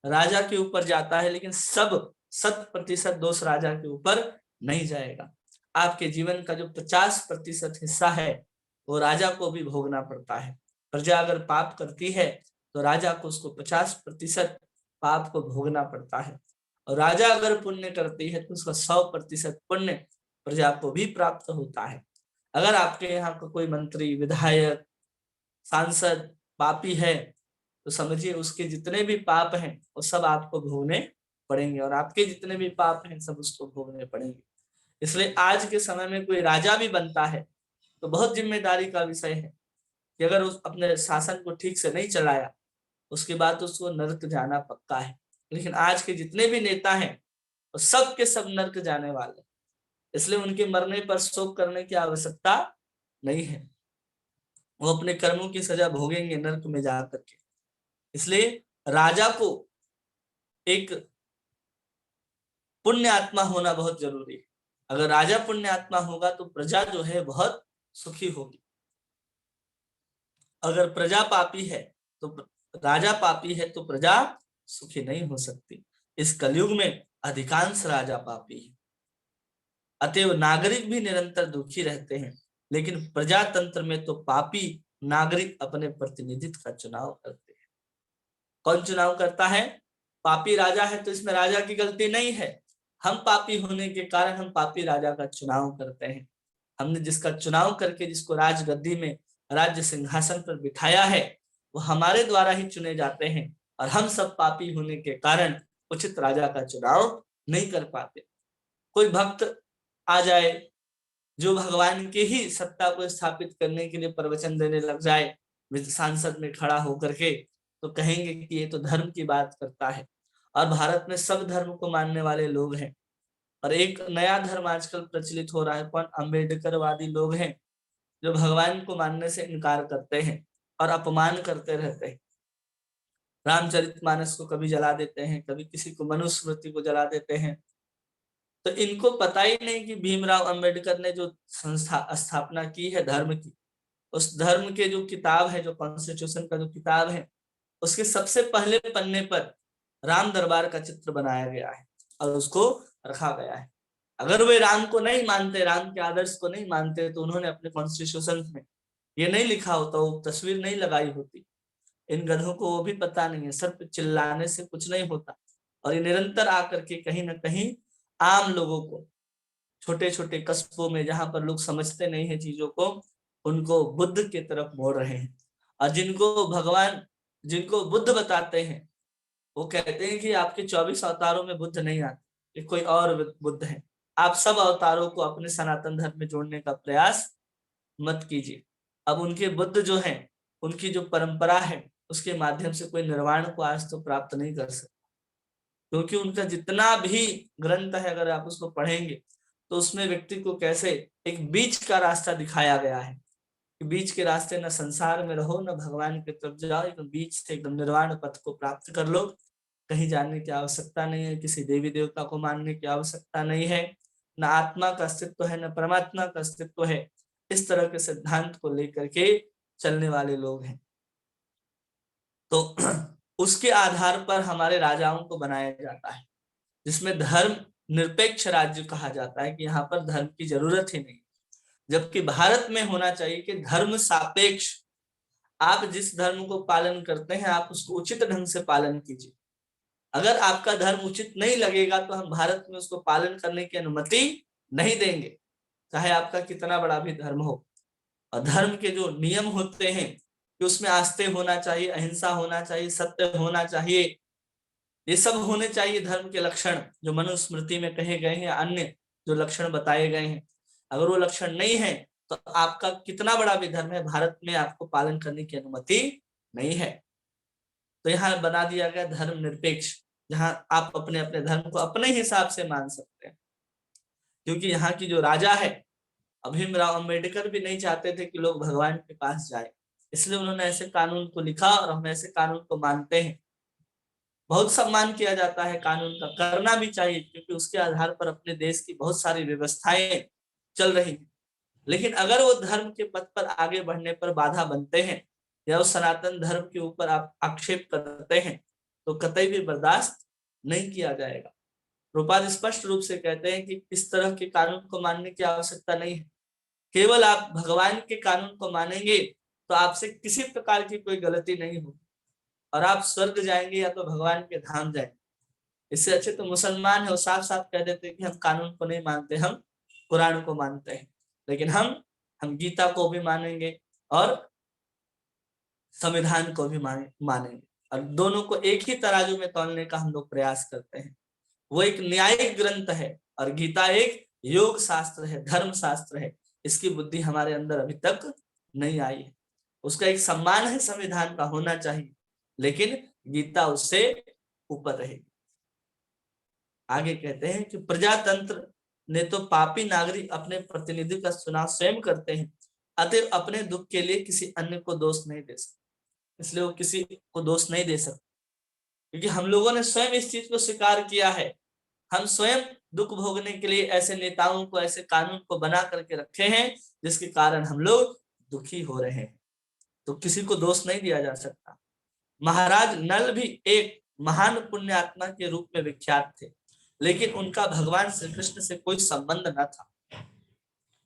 राजा के ऊपर जाता है, लेकिन सब 100% दोष राजा के ऊपर नहीं जाएगा। आपके जीवन का जो 50% हिस्सा है वो राजा को भी भोगना पड़ता है। प्रजा अगर पाप करती है तो राजा को उसको 50% पाप को भोगना पड़ता है, और राजा अगर पुण्य करती है तो उसका 100% पुण्य प्रजा को भी प्राप्त होता है। अगर आपके यहाँ का कोई मंत्री, विधायक, सांसद पापी है तो समझिए उसके जितने भी पाप हैं वो सब आपको भोगने पड़ेंगे, और आपके जितने भी पाप हैं सब उसको भोगने पड़ेंगे। इसलिए आज के समय में कोई राजा भी बनता है तो बहुत जिम्मेदारी का विषय है कि अगर उस अपने शासन को ठीक से नहीं चलाया उसके बाद तो उसको नरक जाना पक्का है। लेकिन आज के जितने भी नेता हैं वो सब के सब नरक जाने वाले, इसलिए उनके मरने पर शोक करने की आवश्यकता नहीं है, वो अपने कर्मों की सजा भोगेंगे नरक में जाकर के। इसलिए राजा को एक पुण्य आत्मा होना बहुत जरूरी है। अगर राजा पुण्य आत्मा होगा तो प्रजा जो है बहुत सुखी होगी। अगर प्रजा पापी है तो राजा पापी है तो प्रजा सुखी नहीं हो सकती। इस कलयुग में अधिकांश राजा पापी है, अतएव नागरिक भी निरंतर दुखी रहते हैं। लेकिन प्रजातंत्र में तो पापी नागरिक अपने प्रतिनिधित्व का चुनाव करते हैं। कौन चुनाव करता है? पापी राजा है तो इसमें राजा की गलती नहीं है, हम पापी होने के कारण हम पापी राजा का चुनाव करते हैं। हमने जिसका चुनाव करके जिसको राजगद्दी में, राज्य सिंहासन पर बिठाया है वो हमारे द्वारा ही चुने जाते हैं, और हम सब पापी होने के कारण उचित राजा का चुनाव नहीं कर पाते। कोई भक्त आ जाए जो भगवान के ही सत्ता को स्थापित करने के लिए प्रवचन देने लग जाए सांसद में खड़ा होकर के, तो कहेंगे कि ये तो धर्म की बात करता है। और भारत में सब धर्म को मानने वाले लोग हैं, और एक नया धर्म आजकल प्रचलित हो रहा है, कौन? अम्बेडकरवादी लोग हैं जो भगवान को मानने से इनकार करते हैं और अपमान करते रहते हैं। रामचरितमानस को कभी जला देते हैं, कभी किसी को मनुस्मृति को जला देते हैं। तो इनको पता ही नहीं कि भीमराव अंबेडकर ने जो संस्था स्थापना की है धर्म की, उस धर्म के जो किताब है, जो कॉन्स्टिट्यूशन का जो किताब है, उसके सबसे पहले पन्ने पर राम दरबार का चित्र बनाया गया है और उसको रखा गया है। अगर वे राम को नहीं मानते, राम के आदर्श को नहीं मानते, तो उन्होंने अपने कॉन्स्टिट्यूशन में ये नहीं लिखा होता, वो तस्वीर नहीं लगाई होती। इन गधों को वो भी पता नहीं है, सिर्फ चिल्लाने से कुछ नहीं होता। और ये निरंतर आकर के कहीं ना कहीं आम लोगों को, छोटे छोटे कस्बों में जहां पर लोग समझते नहीं है चीजों को, उनको बुद्ध की तरफ मोड़ रहे हैं। और जिनको बुद्ध बताते हैं, वो कहते हैं कि आपके 24 अवतारों में बुद्ध नहीं आते, ये कोई और बुद्ध है। आप सब अवतारों को अपने सनातन धर्म में जोड़ने का प्रयास मत कीजिए। अब उनके बुद्ध जो हैं, उनकी जो परंपरा है, उसके माध्यम से कोई निर्वाण को आज तो प्राप्त नहीं कर सकता, क्योंकि उनका जितना भी ग्रंथ है, अगर आप उसको पढ़ेंगे तो उसमें व्यक्ति को कैसे एक बीच का रास्ता दिखाया गया है कि बीच के रास्ते न संसार में रहो, न भगवान की तरफ जाओ, एकदम बीच से एकदम निर्वाण पथ को प्राप्त कर लो। कहीं जाने की आवश्यकता नहीं है, किसी देवी देवता को मानने की आवश्यकता नहीं है, न आत्मा का अस्तित्व है, न परमात्मा का अस्तित्व है। इस तरह के सिद्धांत को लेकर के चलने वाले लोग हैं। तो उसके आधार पर हमारे राजाओं को बनाया जाता है, जिसमें धर्म निरपेक्ष राज्य कहा जाता है कि यहाँ पर धर्म की जरूरत ही नहीं। जबकि भारत में होना चाहिए कि धर्म सापेक्ष, आप जिस धर्म को पालन करते हैं आप उसको उचित ढंग से पालन कीजिए। अगर आपका धर्म उचित नहीं लगेगा तो हम भारत में उसको पालन करने की अनुमति नहीं देंगे, चाहे आपका कितना बड़ा भी धर्म हो। और धर्म के जो नियम होते हैं कि उसमें आस्थे होना चाहिए, अहिंसा होना चाहिए, सत्य होना चाहिए, ये सब होने चाहिए धर्म के लक्षण जो मनुस्मृति में कहे गए हैं, अन्य जो लक्षण बताए गए हैं। अगर वो लक्षण नहीं है तो आपका कितना बड़ा भी धर्म है, भारत में आपको पालन करने की अनुमति नहीं है। तो यहाँ बना दिया गया धर्म निरपेक्ष, जहां आप अपने अपने धर्म को अपने हिसाब से मान सकते हैं। क्योंकि यहाँ की जो राजा है, भीमराव अंबेडकर भी नहीं चाहते थे कि लोग भगवान के पास जाए, इसलिए उन्होंने ऐसे कानून को लिखा और हम ऐसे कानून को मानते हैं। बहुत सम्मान किया जाता है कानून का, करना भी चाहिए, क्योंकि उसके आधार पर अपने देश की बहुत सारी व्यवस्थाएं चल रही हैं। लेकिन अगर वो धर्म के पथ पर आगे बढ़ने पर बाधा बनते हैं या उस सनातन धर्म के ऊपर आप आक्षेप करते हैं तो कतई भी बर्दाश्त नहीं किया जाएगा। प्रभुपाद स्पष्ट रूप से कहते हैं कि इस तरह के कानून को मानने की आवश्यकता नहीं है। केवल आप भगवान के कानून को मानेंगे तो आपसे किसी प्रकार की कोई गलती नहीं होगी और आप स्वर्ग जाएंगे या तो भगवान के धाम जाएंगे। इससे अच्छे तो मुसलमान है, वो साफ साफ कह देते हैं कि हम कानून को नहीं मानते, हम कुरान को मानते हैं। लेकिन हम गीता को भी मानेंगे और संविधान को भी मानेंगे, और दोनों को एक ही तराजू में तौलने का हम लोग प्रयास करते हैं। वो एक न्यायिक ग्रंथ है और गीता एक योग शास्त्र है, धर्म शास्त्र है। इसकी बुद्धि हमारे अंदर अभी तक नहीं आई है। उसका एक सम्मान है, संविधान का होना चाहिए, लेकिन गीता उससे ऊपर रहेगी। आगे कहते हैं कि प्रजातंत्र ने तो पापी नागरिक अपने प्रतिनिधि का चुनाव स्वयं करते हैं, अतः अपने दुख के लिए किसी अन्य को दोष नहीं दे सकते। इसलिए वो किसी को दोष नहीं दे सकते, क्योंकि हम लोगों ने स्वयं इस चीज को स्वीकार किया है। हम स्वयं दुख भोगने के लिए ऐसे नेताओं को, ऐसे कानून को बना करके रखे हैं जिसके कारण हम लोग दुखी हो रहे हैं। तो किसी को दोष नहीं दिया जा सकता। महाराज नल भी एक महान पुण्य आत्मा के रूप में विख्यात थे, लेकिन उनका भगवान श्री कृष्ण से कोई संबंध न था।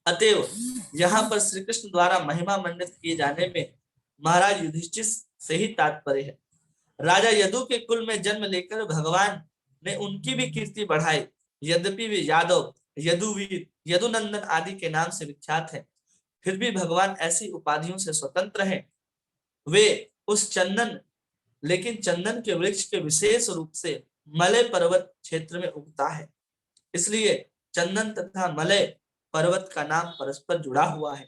अतएव यहाँ पर श्री कृष्ण द्वारा महिमा मंडित किए जाने में महाराज युधिष्ठिर से ही तात्पर्य है। राजा यदु के कुल में जन्म लेकर भगवान ने उनकी भी कीर्ति बढ़ाई। यद्यपि वे यादव, यदुवीर, यदुनंदन आदि के नाम से विख्यात है, फिर भी भगवान ऐसी उपाधियों से स्वतंत्र हैं। वे उस लेकिन चंदन के वृक्ष के विशेष रूप से मलय पर्वत क्षेत्र में उगता है, इसलिए चंदन तथा मलय पर्वत का नाम परस्पर जुड़ा हुआ है।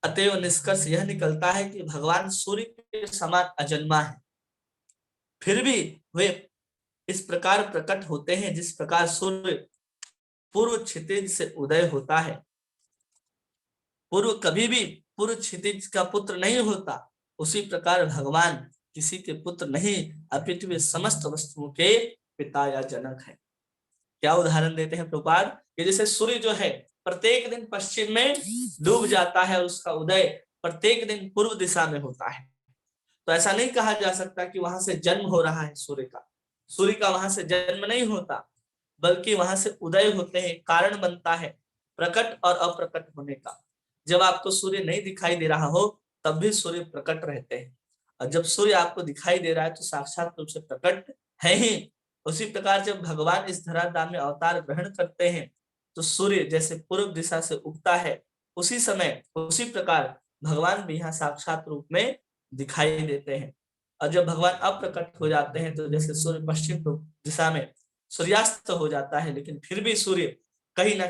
अतएव निष्कर्ष यह निकलता है कि भगवान सूर्य के समान अजन्मा है, फिर भी वे इस प्रकार प्रकट होते हैं जिस प्रकार सूर्य पूर्व क्षितिज से उदय होता है। पूर्व कभी भी पूर्व क्षितिज का पुत्र नहीं होता, उसी प्रकार भगवान किसी के पुत्र नहीं, अपितु वे समस्त वस्तुओं के पिता या जनक है। क्या उदाहरण देते हैं प्रभुपाद कि जैसे सूर्य जो है प्रत्येक दिन पश्चिम में डूब जाता है, उसका उदय प्रत्येक दिन पूर्व दिशा में होता है। तो ऐसा नहीं कहा जा सकता कि वहां से जन्म हो रहा है सूर्य का। सूर्य का वहां से जन्म नहीं होता, बल्कि वहां से उदय होते हैं, कारण बनता है प्रकट और अप्रकट होने का। जब आपको सूर्य नहीं दिखाई दे रहा हो तब भी सूर्य प्रकट रहते हैं, और जब सूर्य आपको दिखाई दे रहा है तो साक्षात रूप से प्रकट है ही। उसी प्रकार जब भगवान इस धराधाम में अवतार ग्रहण करते हैं तो सूर्य जैसे पूर्व दिशा से उगता है, उसी समय उसी प्रकार भगवान भी यहाँ साक्षात रूप में दिखाई देते हैं। और जब भगवान अप्रकट हो जाते हैं तो जैसे सूर्य पश्चिम दिशा में सूर्यास्त हो जाता है, लेकिन फिर भी सूर्य कहीं ना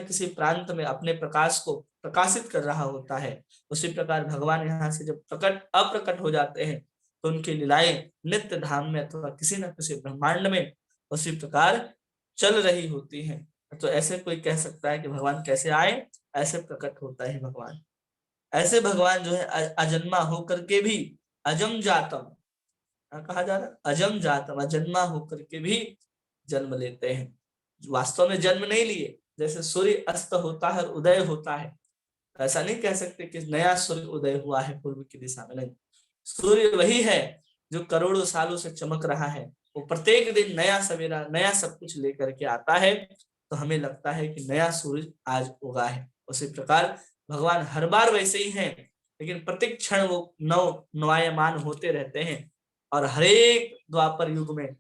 किसी प्रांत में अपने प्रकाश को प्रकाशित कर रहा होता है। उसी प्रकार भगवान यहाँ से जब प्रकट अप्रकट हो जाते हैं तो उनकी लीलाएं नित्य धाम में अथवा किसी न किसी ब्रह्मांड में उसी प्रकार चल रही होती हैं। तो ऐसे कोई कह सकता है कि भगवान कैसे आए, ऐसे प्रकट होता है भगवान। ऐसे भगवान जो है अजन्मा होकर के भी अजम जातम, कहा जा रहा है अजम जातम, अजन्मा होकर के भी जन्म लेते हैं। वास्तव में जन्म नहीं लिए, जैसे सूर्य अस्त होता है उदय होता है, ऐसा नहीं कह सकते कि नया सूर्य उदय हुआ है पूर्व की दिशा में, नहीं। सूर्य वही है जो करोड़ों सालों से चमक रहा है, वो प्रत्येक दिन नया सवेरा नया सब कुछ लेकर के आता है, तो हमें लगता है कि नया सूरज आज उगा है। उसी प्रकार भगवान हर बार वैसे ही हैं, लेकिन प्रत्येक क्षण वो नवायमान होते रहते हैं। और हरेक द्वापर युग में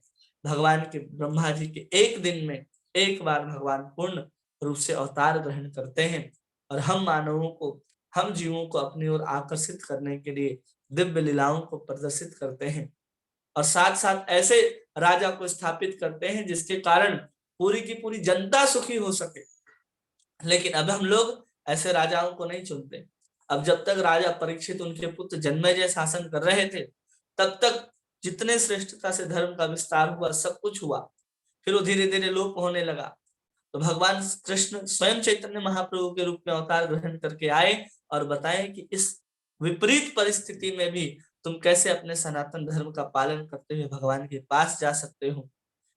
भगवान के ब्रह्मा जी के एक दिन में एक बार भगवान पूर्ण रूप से अवतार ग्रहण करते हैं, और हम मानवों को, हम जीवों को अपनी ओर आकर्षित करने के लिए दिव्य लीलाओं को प्रदर्शित करते हैं, और साथ साथ ऐसे राजा को स्थापित करते हैं जिसके कारण पूरी की पूरी जनता सुखी हो सके। लेकिन अब हम लोग ऐसे राजाओं को नहीं चुनते। अब जब तक राजा परीक्षित उनके पुत्र जन्मेजय शासन कर रहे थे तब तक जितने श्रेष्ठता से धर्म का विस्तार हुआ सब कुछ हुआ, फिर वो धीरे धीरे लोप होने लगा। तो भगवान कृष्ण स्वयं चैतन्य महाप्रभु के रूप में अवतार ग्रहण करके आए और बताएं कि इस विपरीत परिस्थिति में भी तुम कैसे अपने सनातन धर्म का पालन करते हुए भगवान के पास जा सकते हो।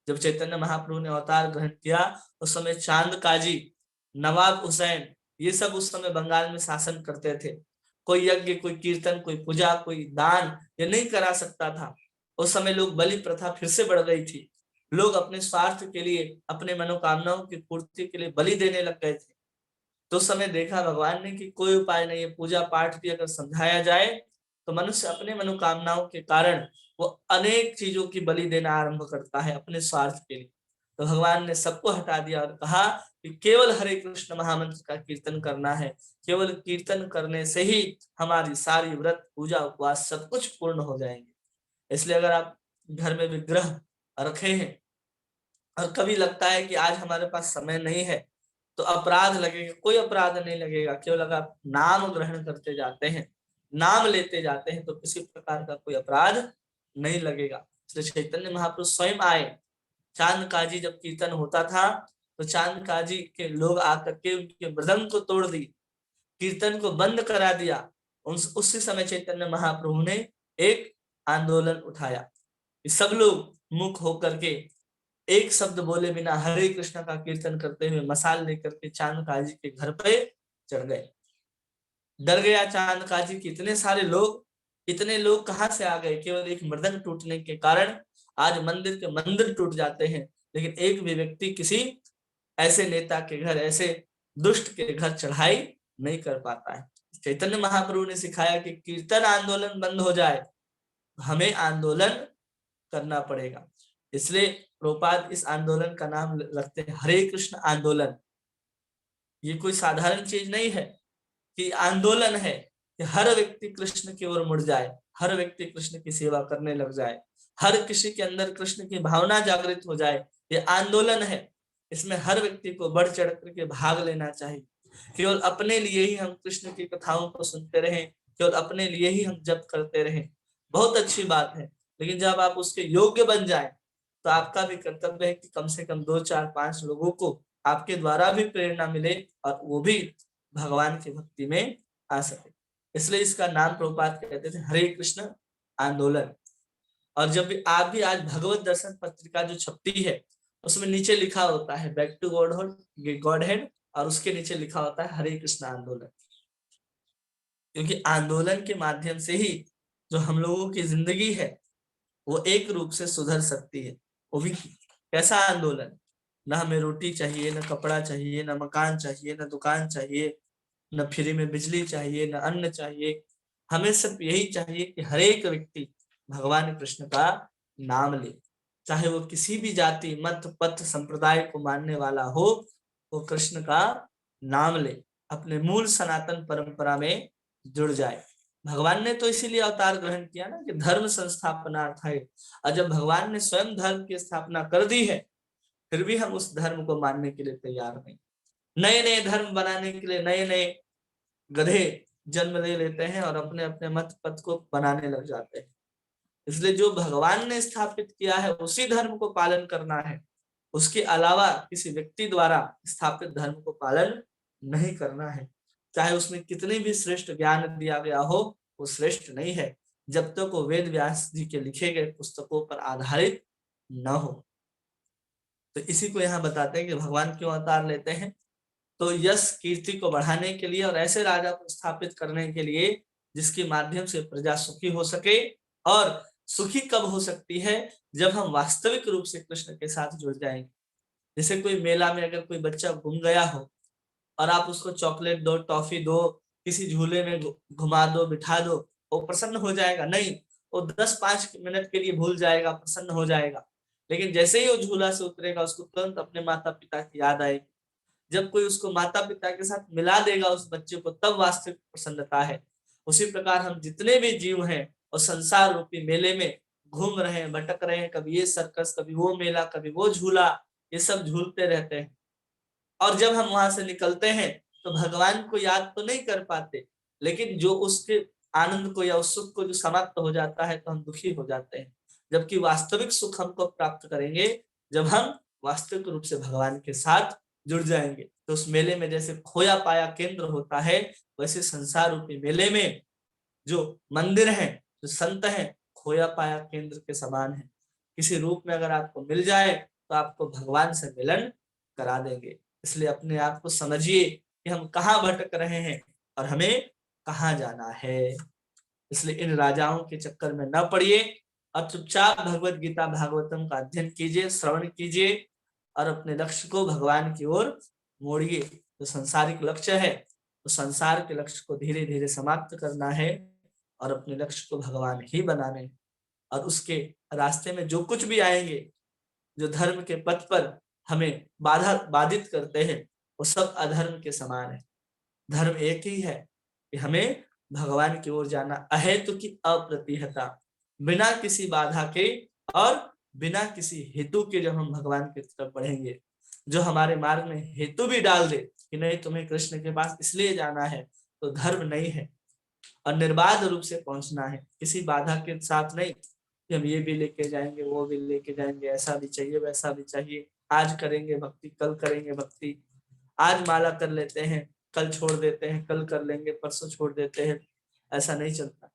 जब चैतन्य महाप्रभु ने अवतार ग्रहण किया उस समय चांद काजी, नवाब हुसैन, ये सब उस समय बंगाल में शासन करते थे। कोई यज्ञ, कोई कीर्तन, कोई पूजा, कोई दान ये नहीं करा सकता था। उस समय लोग बलि प्रथा फिर से बढ़ गई थी, लोग अपने स्वार्थ के लिए, अपने मनोकामनाओं की पूर्ति के लिए बलि देने लग गए थे। तो समय देखा भगवान ने कि कोई उपाय नहीं है, पूजा पाठ भी अगर समझाया जाए तो मनुष्य अपने मनोकामनाओं के कारण वो अनेक चीजों की बलि देना आरंभ करता है अपने स्वार्थ के लिए। तो भगवान ने सबको हटा दिया और कहा कि केवल हरे कृष्ण महामंत्र का कीर्तन करना है, केवल कीर्तन करने से ही हमारी सारी व्रत पूजा उपवास सब कुछ पूर्ण हो जाएंगे। इसलिए अगर आप घर में विग्रह रखे हैं और कभी लगता है कि आज हमारे पास समय नहीं है तो अपराध लगेगा, कोई अपराध नहीं लगेगा। केवल अगर आप नाम ग्रहण करते जाते हैं, नाम लेते जाते हैं तो किसी प्रकार का कोई अपराध नहीं लगेगा। इसलिए चैतन्य महापुरुष स्वयं आए। चांद काजी जब कीर्तन होता था तो चांद काजी के लोग आकर के उनके मृदंग को तोड़ दी, कीर्तन को बंद करा दिया। उसी समय चैतन्य महाप्रभु ने एक आंदोलन उठाया कि सब लोग मुख होकर के एक शब्द बोले बिना हरे कृष्ण का कीर्तन करते हुए मसाल लेकर के चांद काजी के घर पे चढ़ गए। डर गया चांद काजी की, इतने लोग कहाँ से आ गए। केवल एक मृदंग टूटने के कारण आज मंदिर के मंदिर टूट जाते हैं, लेकिन एक भी व्यक्ति किसी ऐसे नेता के घर, ऐसे दुष्ट के घर चढ़ाई नहीं कर पाता है। चैतन्य महाप्रभु ने सिखाया कि कीर्तन आंदोलन बंद हो जाए, हमें आंदोलन करना पड़ेगा। इसलिए प्रभुपाद इस आंदोलन का नाम रखते हैं हरे कृष्ण आंदोलन। ये कोई साधारण चीज नहीं है कि आंदोलन है कि हर व्यक्ति कृष्ण की ओर मुड़ जाए, हर व्यक्ति कृष्ण की सेवा करने लग जाए, हर किसी के अंदर कृष्ण की भावना जागृत हो जाए। ये आंदोलन है, इसमें हर व्यक्ति को बढ़ चढ़ करके भाग लेना चाहिए। केवल अपने लिए ही हम कृष्ण की कथाओं को सुनते रहें, केवल अपने लिए ही हम जप करते रहें, बहुत अच्छी बात है, लेकिन जब आप उसके योग्य बन जाए तो आपका भी कर्तव्य है कि कम से कम 2 4 5 लोगों को आपके द्वारा भी प्रेरणा मिले और वो भी भगवान की भक्ति में आ सके। इसलिए इसका नाम प्रभुपाद कहते थे हरे कृष्ण आंदोलन। और जब भी आप भी आज भगवत दर्शन पत्रिका जो छपती है उसमें नीचे लिखा होता है बैक टू गॉड हेड, और उसके नीचे लिखा होता है हरे कृष्ण आंदोलन। क्योंकि आंदोलन के माध्यम से ही जो हम लोगों की जिंदगी है वो एक रूप से सुधर सकती है। वो भी कैसा आंदोलन? न हमें रोटी चाहिए, न कपड़ा चाहिए, न मकान चाहिए, न दुकान चाहिए, न फ्री में बिजली चाहिए, न अन्न चाहिए। हमें सिर्फ यही चाहिए कि हर एक व्यक्ति भगवान कृष्ण का नाम ले, चाहे वो किसी भी जाति मत पथ संप्रदाय को मानने वाला हो, वो कृष्ण का नाम ले, अपने मूल सनातन परंपरा में जुड़ जाए। भगवान ने तो इसीलिए अवतार ग्रहण किया ना कि धर्म संस्थापनार्थाय। और जब भगवान ने स्वयं धर्म की स्थापना कर दी है, फिर भी हम उस धर्म को मानने के लिए तैयार नहीं। नए नए धर्म बनाने के लिए नए नए गधे जन्म ले लेते हैं और अपने अपने मत पथ को बनाने लग जाते हैं। इसलिए जो भगवान ने स्थापित किया है उसी धर्म को पालन करना है, उसके अलावा किसी व्यक्ति द्वारा स्थापित धर्म को पालन नहीं करना है। चाहे उसमें कितनी भी श्रेष्ठ ज्ञान दिया गया हो, वो श्रेष्ठ नहीं है जब तक वो वेद व्यास जी के लिखे गए पुस्तकों पर आधारित न हो। तो इसी को यहाँ बताते हैं कि भगवान क्यों अवतार लेते हैं, तो यश कीर्ति को बढ़ाने के लिए और ऐसे राजा को स्थापित करने के लिए जिसके माध्यम से प्रजा सुखी हो सके। और सुखी कब हो सकती है? जब हम वास्तविक रूप से कृष्ण के साथ जुड़ जाएंगे। जैसे कोई मेला में अगर कोई बच्चा गुम गया हो और आप उसको चॉकलेट दो, टॉफी दो, किसी झूले में घुमा दो, बिठा दो, वो प्रसन्न हो जाएगा? नहीं, वो 10-5 मिनट के लिए भूल जाएगा, प्रसन्न हो जाएगा। लेकिन जैसे ही वो झूला से उतरेगा उसको तुरंत अपने माता पिता की याद आएगी। जब कोई उसको माता पिता के साथ मिला देगा उस बच्चे को, तब वास्तविक प्रसन्नता है। उसी प्रकार हम जितने भी जीव हैं और संसार रूपी मेले में घूम रहे हैं, भटक रहे हैं, कभी ये सर्कस, कभी वो मेला, कभी वो झूला, ये सब झूलते रहते हैं। और जब हम वहां से निकलते हैं तो भगवान को याद तो नहीं कर पाते, लेकिन जो उसके आनंद को या उस सुख को जो समाप्त हो जाता है तो हम दुखी हो जाते हैं। जबकि वास्तविक सुख हमको प्राप्त करेंगे जब हम वास्तविक रूप से भगवान के साथ जुड़ जाएंगे। तो उस मेले में जैसे खोया पाया केंद्र होता है, वैसे संसार रूपी मेले में जो मंदिर है, जो संत है, खोया पाया केंद्र के समान है। किसी रूप में अगर आपको मिल जाए तो आपको भगवान से मिलन करा देंगे। इसलिए अपने आप को समझिए कि हम कहाँ भटक रहे हैं और हमें कहाँ जाना है। इसलिए इन राजाओं के चक्कर में न पड़िए और चुपचाप भगवत गीता भागवतम का अध्ययन कीजिए, श्रवण कीजिए और अपने लक्ष्य को भगवान की ओर मोड़िए। जो संसारिक लक्ष्य है, तो संसार के लक्ष्य को धीरे धीरे समाप्त करना है और अपने लक्ष्य को भगवान ही बनाने। और उसके रास्ते में जो कुछ भी आएंगे, जो धर्म के पथ पर हमें बाधित करते हैं, वो सब अधर्म के समान है। धर्म एक ही है कि हमें भगवान की ओर जाना, अहेतु की अप्रतिहता, बिना किसी बाधा के और बिना किसी हेतु के जब हम भगवान की तरफ बढ़ेंगे। जो हमारे मार्ग में हेतु भी डाल दे कि नहीं तुम्हें कृष्ण के पास इसलिए जाना है, तो धर्म नहीं है। और निर्बाध रूप से पहुंचना है, किसी बाधा के साथ नहीं कि हम ये भी लेके जाएंगे, वो भी लेके जाएंगे, ऐसा भी चाहिए, वैसा भी चाहिए, आज करेंगे भक्ति, कल करेंगे भक्ति, आज माला कर लेते हैं, कल छोड़ देते हैं, कल कर लेंगे, परसों छोड़ देते हैं। ऐसा नहीं चलता।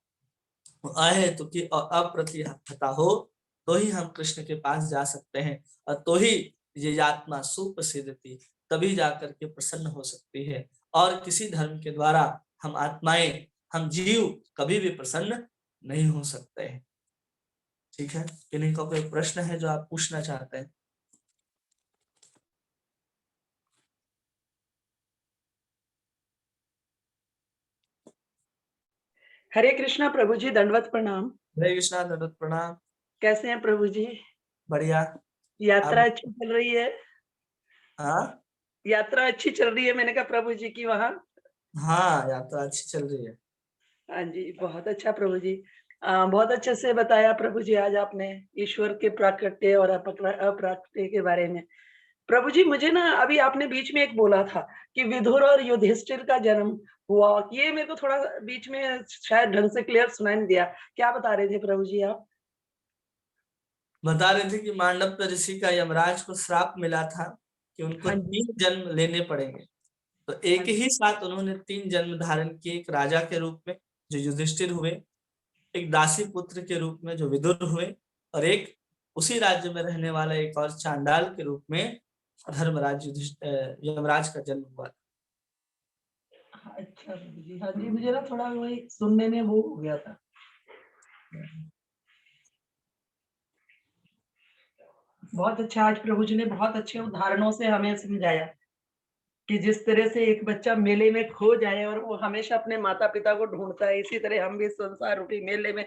अहेतु की और अप्रतिहता हो तो ही हम कृष्ण के पास जा सकते हैं, और तो ही ये आत्मा सुप्रसिद्धि, तभी जाकर के प्रसन्न हो सकती है। और किसी धर्म के द्वारा हम आत्माएं, हम जीव कभी भी प्रसन्न नहीं हो सकते हैं। ठीक है, किन्हीं का कोई प्रश्न है जो आप पूछना चाहते हैं? हरे कृष्णा प्रभु जी, दंडवत प्रणाम। हरे कृष्णा, दंडवत प्रणाम। कैसे हैं प्रभु जी? बढ़िया। यात्रा आप? अच्छी चल रही है? हाँ यात्रा अच्छी चल रही है, मैंने कहा प्रभु जी की वहाँ। हाँ, यात्रा अच्छी चल रही है। हाँ जी, बहुत अच्छा प्रभु जी। बहुत अच्छे से बताया प्रभु जी आज आपने ईश्वर के प्राकट्य और अप्राकट्य के बारे में। प्रभु जी, मुझे ना अभी आपने बीच में एक बोला था कि विदुर और युधिष्ठिर का जन्म हुआ, ये मेरे को थोड़ा बीच में शायद ढंग से क्लियर सुनाई नहीं दिया। क्या बता रहे थे प्रभु जी आप? बता रहे थे कि मांडव ऋषि का यमराज को श्राप मिला था कि उनको हाँ जी, 3 जन्म लेने पड़ेंगे। तो हाँ एक जी, ही साथ उन्होंने 3 जन्म धारण किए, एक राजा के रूप में जो युधिष्ठिर हुए, एक दासी पुत्र के रूप में जो विदुर हुए, और एक उसी राज्य में रहने वाला एक और चांडाल के रूप में धर्मराज यमराज का जन्म हुआ। अच्छा प्रभु जी, हाँ जी, मुझे ना थोड़ा वही सुनने में वो हो गया था। बहुत अच्छा, आज प्रभु जी ने बहुत अच्छे उदाहरणों से हमें समझाया कि जिस तरह से एक बच्चा मेले में खो जाए और वो हमेशा अपने माता पिता को ढूंढता है, इसी तरह हम भी संसार रूपी मेले में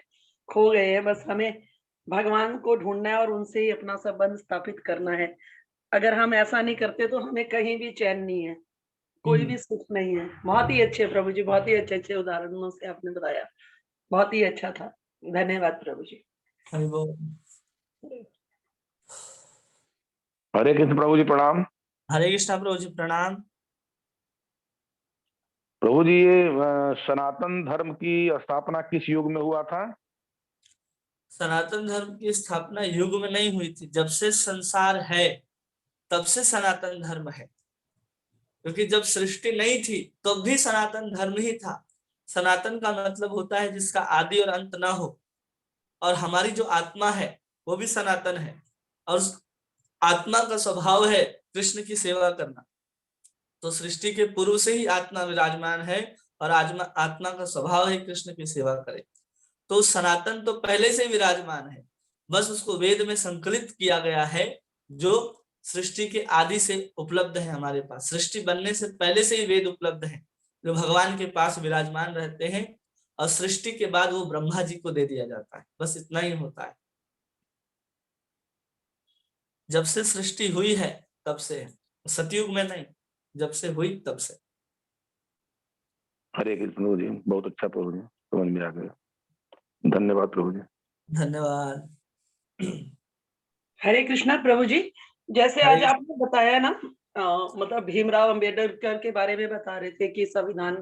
खो गए हैं। बस हमें भगवान को ढूंढना है और उनसे ही अपना संबंध स्थापित करना है। अगर हम ऐसा नहीं करते तो हमें कहीं भी चैन नहीं है, कोई भी सुख नहीं है। बहुत ही अच्छे प्रभु जी, बहुत ही अच्छे अच्छे उदाहरणों से आपने बताया, बहुत ही अच्छा था। धन्यवाद प्रभु जी। हरि बोल। हरे कृष्ण प्रभु जी प्रणाम। हरे कृष्णा प्रभु जी प्रणाम। प्रभु जी, ये सनातन धर्म की स्थापना किस युग में हुआ था? सनातन धर्म की स्थापना युग में नहीं हुई थी, जब से संसार है तब से सनातन धर्म है। क्योंकि जब सृष्टि नहीं थी तब भी सनातन धर्म ही था। सनातन का मतलब होता है जिसका आदि और अंत ना हो, और हमारी जो आत्मा है वो भी सनातन है, और उस आत्मा का स्वभाव है कृष्ण की सेवा करना। तो सृष्टि के पूर्व से ही आत्मा विराजमान है, और आत्मा का स्वभाव है कृष्ण की सेवा करे। तो सनातन तो पहले से विराजमान है, बस उसको वेद में संकलित किया गया है, जो सृष्टि के आदि से उपलब्ध है हमारे पास। सृष्टि बनने से पहले से ही वेद उपलब्ध है, जो भगवान के पास विराजमान रहते हैं, और सृष्टि के बाद वो ब्रह्मा जी को दे दिया जाता है। बस इतना ही होता है। जब से सृष्टि हुई है तब से है, सतयुग में नहीं, जब से हुई तब से। हरे कृष्ण प्रभु जी, बहुत अच्छा प्रभु जी, समझ में आ गया। धन्यवाद प्रभु जी। धन्यवाद। हरे कृष्णा प्रभु जी, जैसे आज हरे आपने बताया ना, मतलब भीमराव अंबेडकर के बारे में बता रहे थे कि संविधान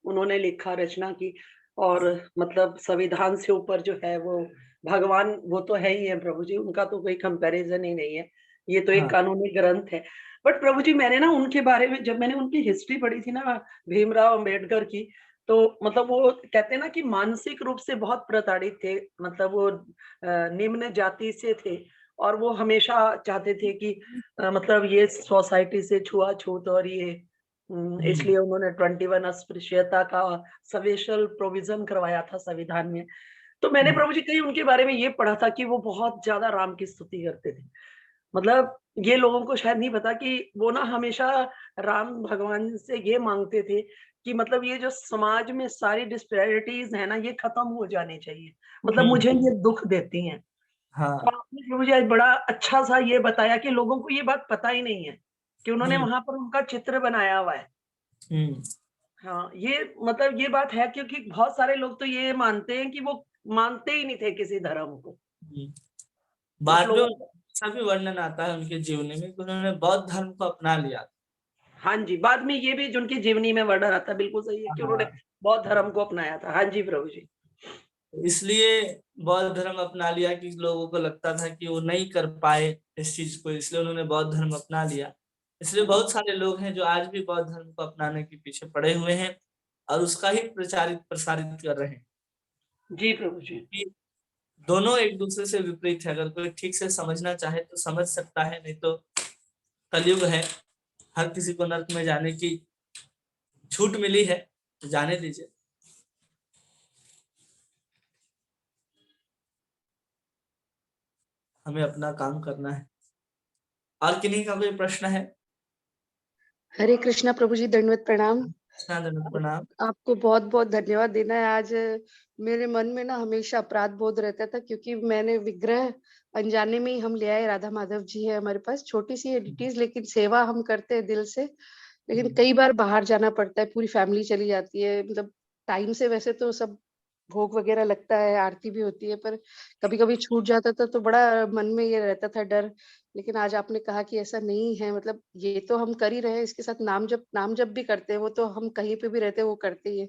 उन्होंने लिखा, रचना की, और मतलब संविधान से ऊपर जो है वो भगवान, वो तो है ही है प्रभु जी, उनका तो कोई कंपैरिजन ही नहीं है, ये तो एक हाँ। कानूनी ग्रंथ है। बट प्रभु जी, मैंने ना उनके बारे में, जब मैंने उनकी हिस्ट्री पढ़ी थी ना, भीमराव अंबेडकर की, तो मतलब वो कहते हैं ना कि मानसिक रूप से बहुत प्रताड़ित थे। मतलब वो निम्न जाति से थे, और वो हमेशा चाहते थे कि मतलब ये सोसाइटी से छुआछूत, और ये इसलिए उन्होंने 21 अस्पृश्यता का स्पेशल प्रोविजन करवाया था संविधान में। तो मैंने प्रभु जी कहीं उनके बारे में ये पढ़ा था कि वो बहुत ज्यादा राम की स्तुति करते थे। मतलब ये लोगों को शायद नहीं पता कि वो ना हमेशा राम भगवान से ये मांगते थे कि मतलब ये जो समाज में सारी डिस्पैरिटीज है ना, ये खत्म हो जानी चाहिए। मतलब मुझे ये दुख देती हैं। तो हाँ। आपने जो मुझे आज बड़ा अच्छा-सा ये बताया कि लोगों को ये बात पता ही नहीं है कि उन्होंने हम्म। वहाँ पर उनका चित्र बनाया हुआ है। हम्म। हाँ, ये मतलब ये बात है, क्योंकि बहुत सारे लोग तो ये मानते हैं कि वो मानते ही नहीं थे किसी धर्म को। हम्म। कुछ बाद में लोगों को ऐसा भी वर्णन आता है उनके जीवनी में कि उन्होंने बौद्ध धर्म को अपना लिया। हाँ जी, बाद में ये भी जो उनकी जीवनी में वर्णन आता है, बिल्कुल सही है कि उन्होंने हाँ, बौद्ध धर्म को अपनाया था। हाँ जी, प्रभु जी। इसलिए बौद्ध धर्म अपना लिया कि लोगों को लगता था कि वो नहीं कर पाए इस चीज को, इसलिए उन्होंने बौद्ध धर्म अपना लिया। इसलिए बहुत सारे लोग हैं जो आज भी बौद्ध धर्म को अपनाने के पीछे पड़े हुए हैं, और उसका ही प्रचारित प्रसारित कर रहे हैं। जी, प्रभु जी। क्योंकि दोनों एक दूसरे से विपरीत है। अगर कोई ठीक से समझना चाहे तो समझ सकता है, नहीं तो कलयुग है, हर किसी को नरक में जाने की छूट मिली है, तो जाने दीजिए। हमें अपना काम करना है। और किन्हीं का कोई प्रश्न है? हरे कृष्णा प्रभु जी, दंडवत प्रणाम। प्रणाम। आपको बहुत-बहुत धन्यवाद देना है। आज मेरे मन में ना हमेशा अपराध बोध रहता था, क्योंकि मैंने विग्रह अनजाने में ही हम ले आए। राधा माधव जी है हमारे पास, छोटी-सी एडिटीज़, लेकिन सेवा हम करते हैं दिल से। लेकिन कई बार बाहर जाना पड़ता है, पूरी फैमिली चली जाती है, मतलब टाइम से वैसे तो सब भोग वगैरह लगता है, आरती भी होती है, पर कभी-कभी छूट जाता था तो बड़ा मन में ये रहता था डर। लेकिन आज आपने कहा कि ऐसा नहीं है, मतलब ये तो हम कर ही रहे हैं, इसके साथ नाम जप भी करते हैं, वो तो हम कहीं पे भी रहते हैं वो करते ही हैं।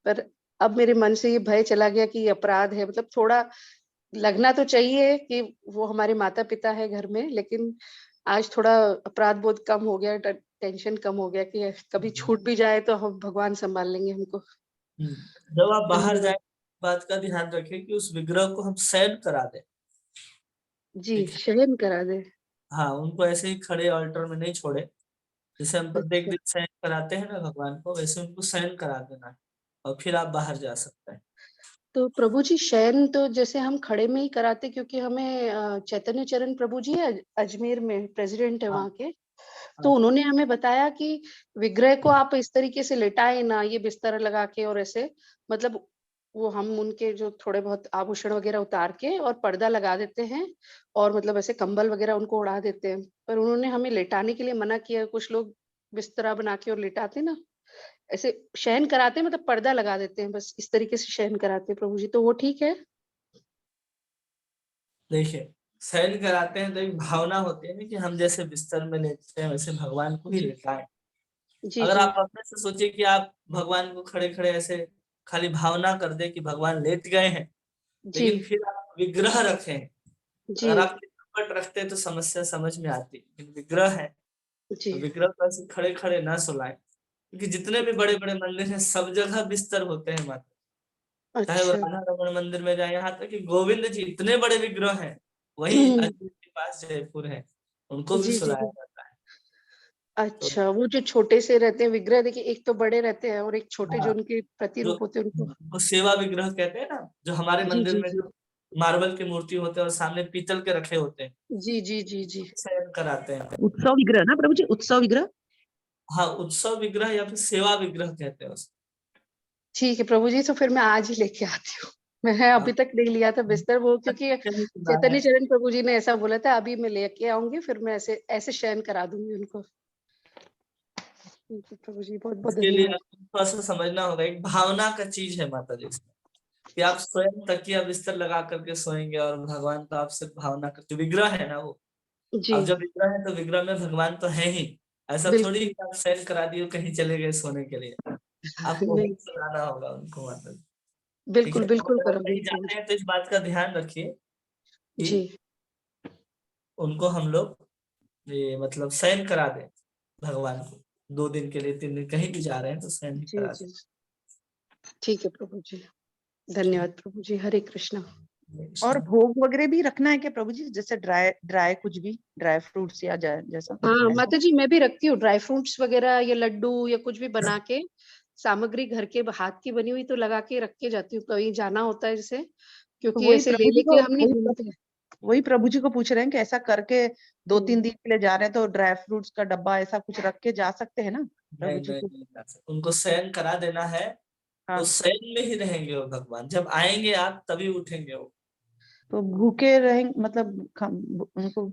पर अब मेरे मन से ये भय चला गया कि ये अपराध है, मतलब थोड़ा लगना तो चाहिए कि वो हमारे माता-पिता है घर में, लेकिन आज थोड़ा अपराध बोध कम हो गया, टेंशन कम हो गया कि कभी छूट भी जाए तो हम भगवान सँभाल लेंगे हमको। जब आप बाहर धन्यवाद। जाए बात का ध्यान रखें कि उस विग्रह को हम शयन करा दें। जी, ठीक है? शयन करा दे। हाँ, उनको ऐसे ही खड़े ऑल्टर में नहीं छोड़े। जैसे हम प्रत्येक अच्छा, दिन शयन कराते हैं ना भगवान को, वैसे उनको शयन करा देना है और फिर आप बाहर जा सकते हैं। तो प्रभु जी शयन तो जैसे हम खड़े में ही कराते, क्योंकि हमें चैतन्य चरण प्रभु जी है अजमेर में, प्रेसिडेंट है हाँ, वहाँ के। तो हाँ, उन्होंने हमें बताया कि विग्रह को आप इस तरीके से लेटाए ना, ये बिस्तर लगा के और ऐसे, मतलब वो हम उनके जो थोड़े बहुत आभूषण वगैरह उतार के और पर्दा लगा देते हैं और मतलब ऐसे कंबल वगैरह उनको उड़ा देते हैं। पर उन्होंने हमें लेटाने के लिए मना किया। कुछ लोग बिस्तरा बना के और लेटाते ना, ऐसे शयन कराते हैं, मतलब पर्दा लगा देते हैं, बस इस तरीके से शयन कराते हैं प्रभु जी, तो वो ठीक है? देखिए, शयन कराते हैं तो एक भावना होती है ना कि हम जैसे बिस्तर में लेटते हैं वैसे भगवान को ही जी। लेटाएं। जी, अगर जी। आप अपने से सोचिए कि आप भगवान को खड़े खड़े ऐसे खाली भावना कर दे कि भगवान लेट गए हैं, जी, लेकिन फिर आप विग्रह रखें। जी, अगर आप चित्रपट रखते हैं तो समस्या समझ में आती, लेकिन विग्रह है जी। तो विग्रह को ऐसे खड़े खड़े ना सुलाएं, क्योंकि जितने भी बड़े बड़े मंदिर हैं सब जगह बिस्तर होते हैं माता। चाहे वो अच्छा। राधा रमन मंदिर में जाए, यहाँ तक कि गोविंद जी इतने बड़े विग्रह हैं, वही अजमेर के पास जयपुर है, उनको भी जी, जी, सुलाया जी। जाता है। तो अच्छा, वो जो छोटे से रहते हैं विग्रह, देखिए एक तो बड़े रहते हैं और एक छोटे जो हाँ, उनके जो प्रतिरूप होते हैं उनको। उनको सेवा विग्रह कहते हैं ना, जो हमारे जी, मंदिर जी, में जी। जो मार्बल की मूर्ति होते हैं और सामने पीतल के रखे होते हैं, जी, जी, जी, जी। शयन कराते हैं। उत्सव विग्रह ना प्रभु जी, उत्सव विग्रह। हाँ, उत्सव विग्रह या फिर सेवा विग्रह कहते हैं उसको। ठीक है प्रभु जी, तो फिर मैं आज ही लेके आती हूँ। मैंने हाँ, अभी तक नहीं लिया था बिस्तर, वो क्योंकि कहीं सुना है चैतन्य चरण प्रभु जी ने ऐसा बोला था, अभी मैं लेके आऊँगी, फिर मैं ऐसे ऐसे शयन करा दूँगी उनको। ठीक है प्रभु जी, बहुत-बहुत इसके लिए धन्यवाद। आपको थोड़ा सा समझना होगा, एक भावना का चीज है माता जी इसमें, कि आप स्वयं तकिया बिस्तर लगा करके सोएंगे और भगवान का आप सिर्फ भावना कर, जो विग्रह है ना वो, जी, अब जब विग्रह है तो विग्रह में भगवान तो है ही। ऐसा थोड़ी बिल्कुल। कि आप शयन करा दिए कहीं चले गए सोने के लिए, आपको नहीं, वहीं सुलाना होगा उनको माता जी। ठीक बिल्कुल, है, तो बिल्कुल अगर आप करूँगी कहीं प्रभु जाते जी। हैं तो इस बात का ध्यान रखिए कि जी, उनको हम लोग ये मतलब शयन करा दें भगवान को, 2 दिन के लिए 3 दिन कहीं भी जा रहे हैं तो शयन ही जी, करा जी। ठीक है प्रभु जी। धन्यवाद प्रभु जी। हरे कृष्णा। और दें। भोग वगैरह भी रखना है क्या प्रभु जी, जैसे ड्राई ड्राई कुछ भी, ड्राई फ्रूट्स या जैसा कुछ हाँ, ऐसा? माताजी मैं भी रखती हूँ ड्राई फ्रूट्स वगैरह या लड्डू या कुछ भी बना के, सामग्री घर के हाथ की बनी हुई तो लगा के रख के जाती हूँ, कहीं जाना होता है जैसे, तो क्योंकि ऐसे ले लेके हम नहीं घूमते। वही प्रभु जी को पूछ रहे हैं कि ऐसा करके 2-3 हुँ, दिन के लिए जा रहे हैं तो ड्राई फ्रूट्स का डब्बा ऐसा कुछ रख के जा सकते हैं ना नहीं प्रभु जी नहीं को? नहीं कर सकते, उनको शयन करा देना है। तो हाँ, शयन में ही रहेंगे वो भगवान, जब आएंगे आप तभी उठेंगे वो। तो भूखे रहेंगे मतलब उनको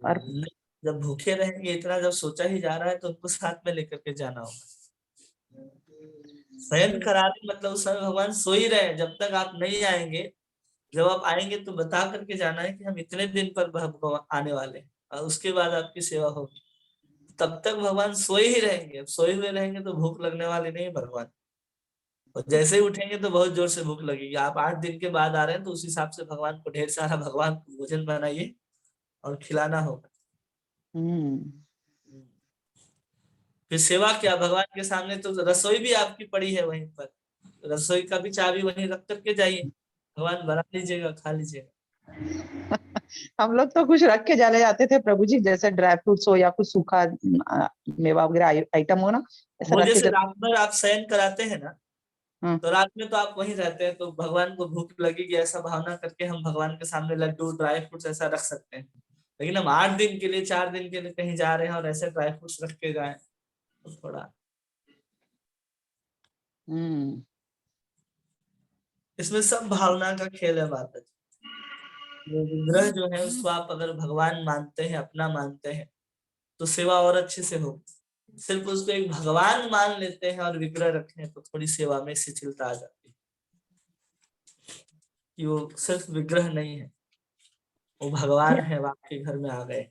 नहीं, जब भूखे रहेंगे, इतना जब सोचा ही जा रहा है तो उनको साथ में लेकर के जाना होगा। शयन अच्छा। करा दे मतलब उस समय भगवान सो ही रहे हैं, जब तक आप नहीं आएंगे। जब आप आएंगे तो बता करके जाना है कि हम इतने दिन पर भगवान आने वाले हैं और उसके बाद आपकी सेवा होगी। तब तक भगवान सोए ही रहेंगे, अब सोए हुए रहेंगे तो भूख लगने वाली नहीं है भगवान। और जैसे ही उठेंगे तो बहुत जोर से भूख लगेगी। आप 8 दिन के बाद आ रहे हैं तो उस हिसाब से भगवान को ढेर सारा भगवान को भोजन बनाइए और खिलाना होगा। हम्म। फिर सेवा क्या, भगवान के सामने तो रसोई भी आपकी पड़ी है वहीं पर, रसोई का भी चाबी वहीं रख करके जाइए, भगवान बना लीजिएगा, खा लीजिएगा। हम लोग तो कुछ रख के चले जाते थे प्रभु जी, जैसे ड्राई फ्रूट्स हो या कुछ सूखा मेवा वगैरह आइटम हो ना, ऐसा वो रख के जैसे चले। रात भर आप शयन कराते हैं ना, हाँ, तो रात में तो आप वहीं रहते हैं तो भगवान को भूख लगेगी ऐसा भावना करके हम भगवान के सामने लड्डू ड्राई फ्रूट्स ऐसा रख सकते हैं। लेकिन हम 8 दिन के लिए 4 दिन के लिए कहीं जा रहे हैं और ऐसे ड्राई फ्रूट्स रख के जाए तो थोड़ा, हम्म। इसमें सब भावना का खेल है बात है। वो विग्रह जो है उसको आप अगर भगवान मानते हैं, अपना मानते हैं, तो सेवा और अच्छे से हो। सिर्फ उसको एक भगवान मान लेते हैं और विग्रह रखें तो थोड़ी सेवा में शिथिलता आ जाती है, कि वो सिर्फ विग्रह नहीं है, वो भगवान या, है, वो आपके घर में आ गए,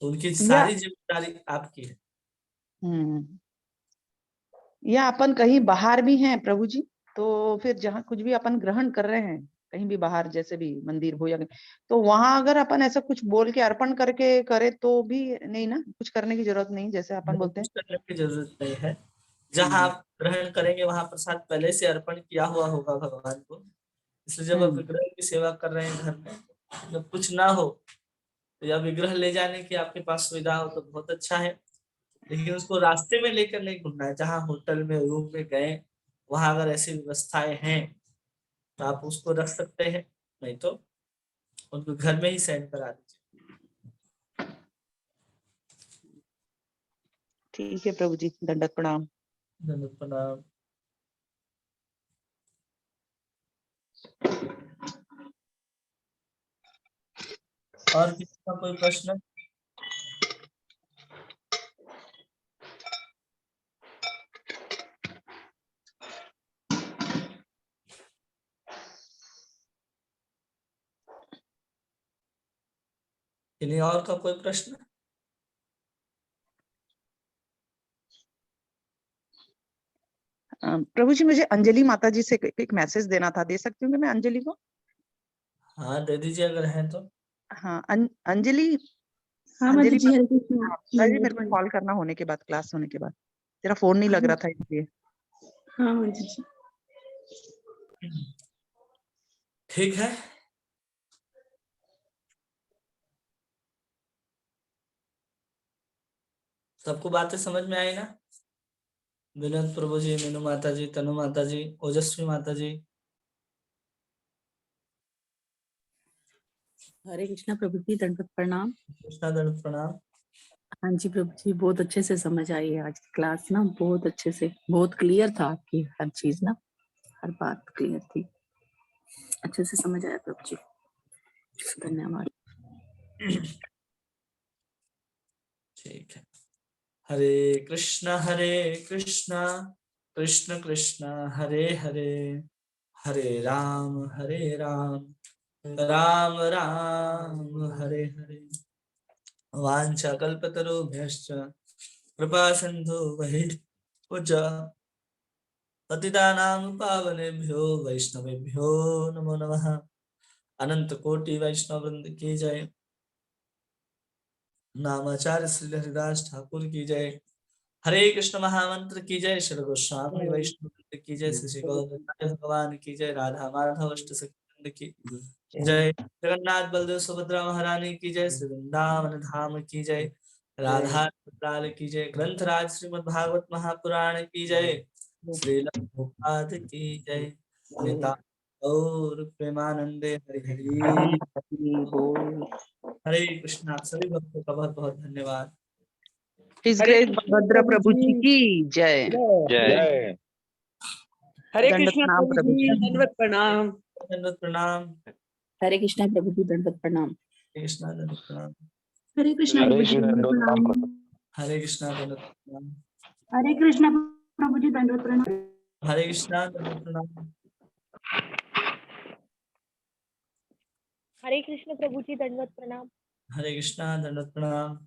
तो उनकी या सारी जिम्मेदारी आपकी है। हम्म, या अपन कहीं बाहर भी हैं प्रभु जी, तो फिर जहाँ कुछ भी अपन ग्रहण कर रहे हैं, कहीं भी बाहर जैसे भी मंदिर हो या, तो वहां अगर अपन ऐसा कुछ बोल के अर्पण करके करे तो भी नहीं ना, कुछ करने की जरूरत नहीं जैसे अपन नहीं, बोलते कुछ हैं? करने की जरूरत नहीं है। जहाँ आप ग्रहण करेंगे वहां प्रसाद पहले से अर्पण किया हुआ होगा भगवान को, इसलिए जब आप विग्रह की सेवा कर रहे हैं घर में, जब कुछ ना हो तो या विग्रह ले जाने की आपके पास सुविधा हो तो बहुत अच्छा है, लेकिन उसको रास्ते में लेकर नहीं घूमना है। जहाँ होटल में रूम में गए वहां अगर ऐसी व्यवस्थाएं हैं तो आप उसको रख सकते हैं, नहीं तो उनको घर में ही सेंड करा दीजिए। ठीक है प्रभु जी, दंडवत प्रणाम। धन्यवाद, प्रणाम। और किसी का कोई प्रश्न? किन्हीं और का कोई प्रश्न? प्रभु जी मुझे अंजलि माता जी से एक मैसेज देना था, दे सकती हूँ क्या मैं अंजलि को? हाँ दे दीजिए अगर है तो। हाँ अंजलि, हाँ माता अंजलि जी, हरे कृष्ण। माता जी मेरे को कॉल करना होने के बाद, क्लास होने के बाद, तेरा फोन नहीं लग रहा था इसलिए। हाँ माता जी। ठीक है, सबको बातें समझ में आई ना? विनोद प्रभु जी, मीनू माता जी, तनु माता जी, ओजस्वी माता जी। हरे कृष्णा प्रभु जी, दंडवत प्रणाम। कृष्णा दंड प्रणाम। हाँ जी प्रभु जी, बहुत अच्छे से समझ आई है आज की क्लास ना, बहुत अच्छे से, बहुत क्लियर था आपकी हर चीज ना, हर बात क्लियर थी, अच्छे से समझ आया प्रभु जी, धन्यवाद। ठीक है, हरे कृष्णा कृष्ण कृष्ण हरे हरे, हरे राम राम राम हरे हरे। वाञ्छा कल्पतरुभ्यश्च कृपा सिन्धुभ्यश्च पतितानां पावनेभ्यो वैष्णवेभ्यो नमो नमः। अनंत कोटि वैष्णव वृंद की जय। नामाचार्य श्री हरिदास ठाकुर की जय। हरे कृष्ण महामंत्र की जय। श्री गोस्वामी वैष्णव वृंद की जय। श्री गौर भगवान की जय। राधा माधव अष्ट सखी वृंद की जय। जगन्नाथ बलदेव सुभद्रा महारानी की जय। श्री वृंदावन धाम की जय। राधा लाल की जय। ग्रंथराज श्रीमद् भागवत महापुराण की जय। श्रील प्रभुपाद की जय। निताय गौर प्रेमानंदे हरि हरि बोल। हरे कृष्ण। आप सभी भक्तों का बहुत बहुत धन्यवाद। हिज हरे ग्रेस कृष्ण बलभद्र प्रभु जी जी। की जय। जय। हरे दंडवत कृष्ण प्रणाम प्रभु प्रभु जी, जी। दंडवत प्रणाम। दंडवत प्रणाम। हरे कृष्णा प्रभु जी, दंडवत प्रणाम। कृष्णा दंडवत प्रणाम। हरे कृष्णा हरे प्रभु जी, कृष्ण, दंडवत दंडवत प्रणाम। हरे कृष्णा दंडवत प्रणाम। हरे कृष्णा प्रभु जी, दंडवत प्रणाम। हरे कृष्णा दंडवत प्रणाम। हरे कृष्ण प्रभु जी, दंडवत प्रणाम। हरे कृष्णा दंडवत प्रणाम।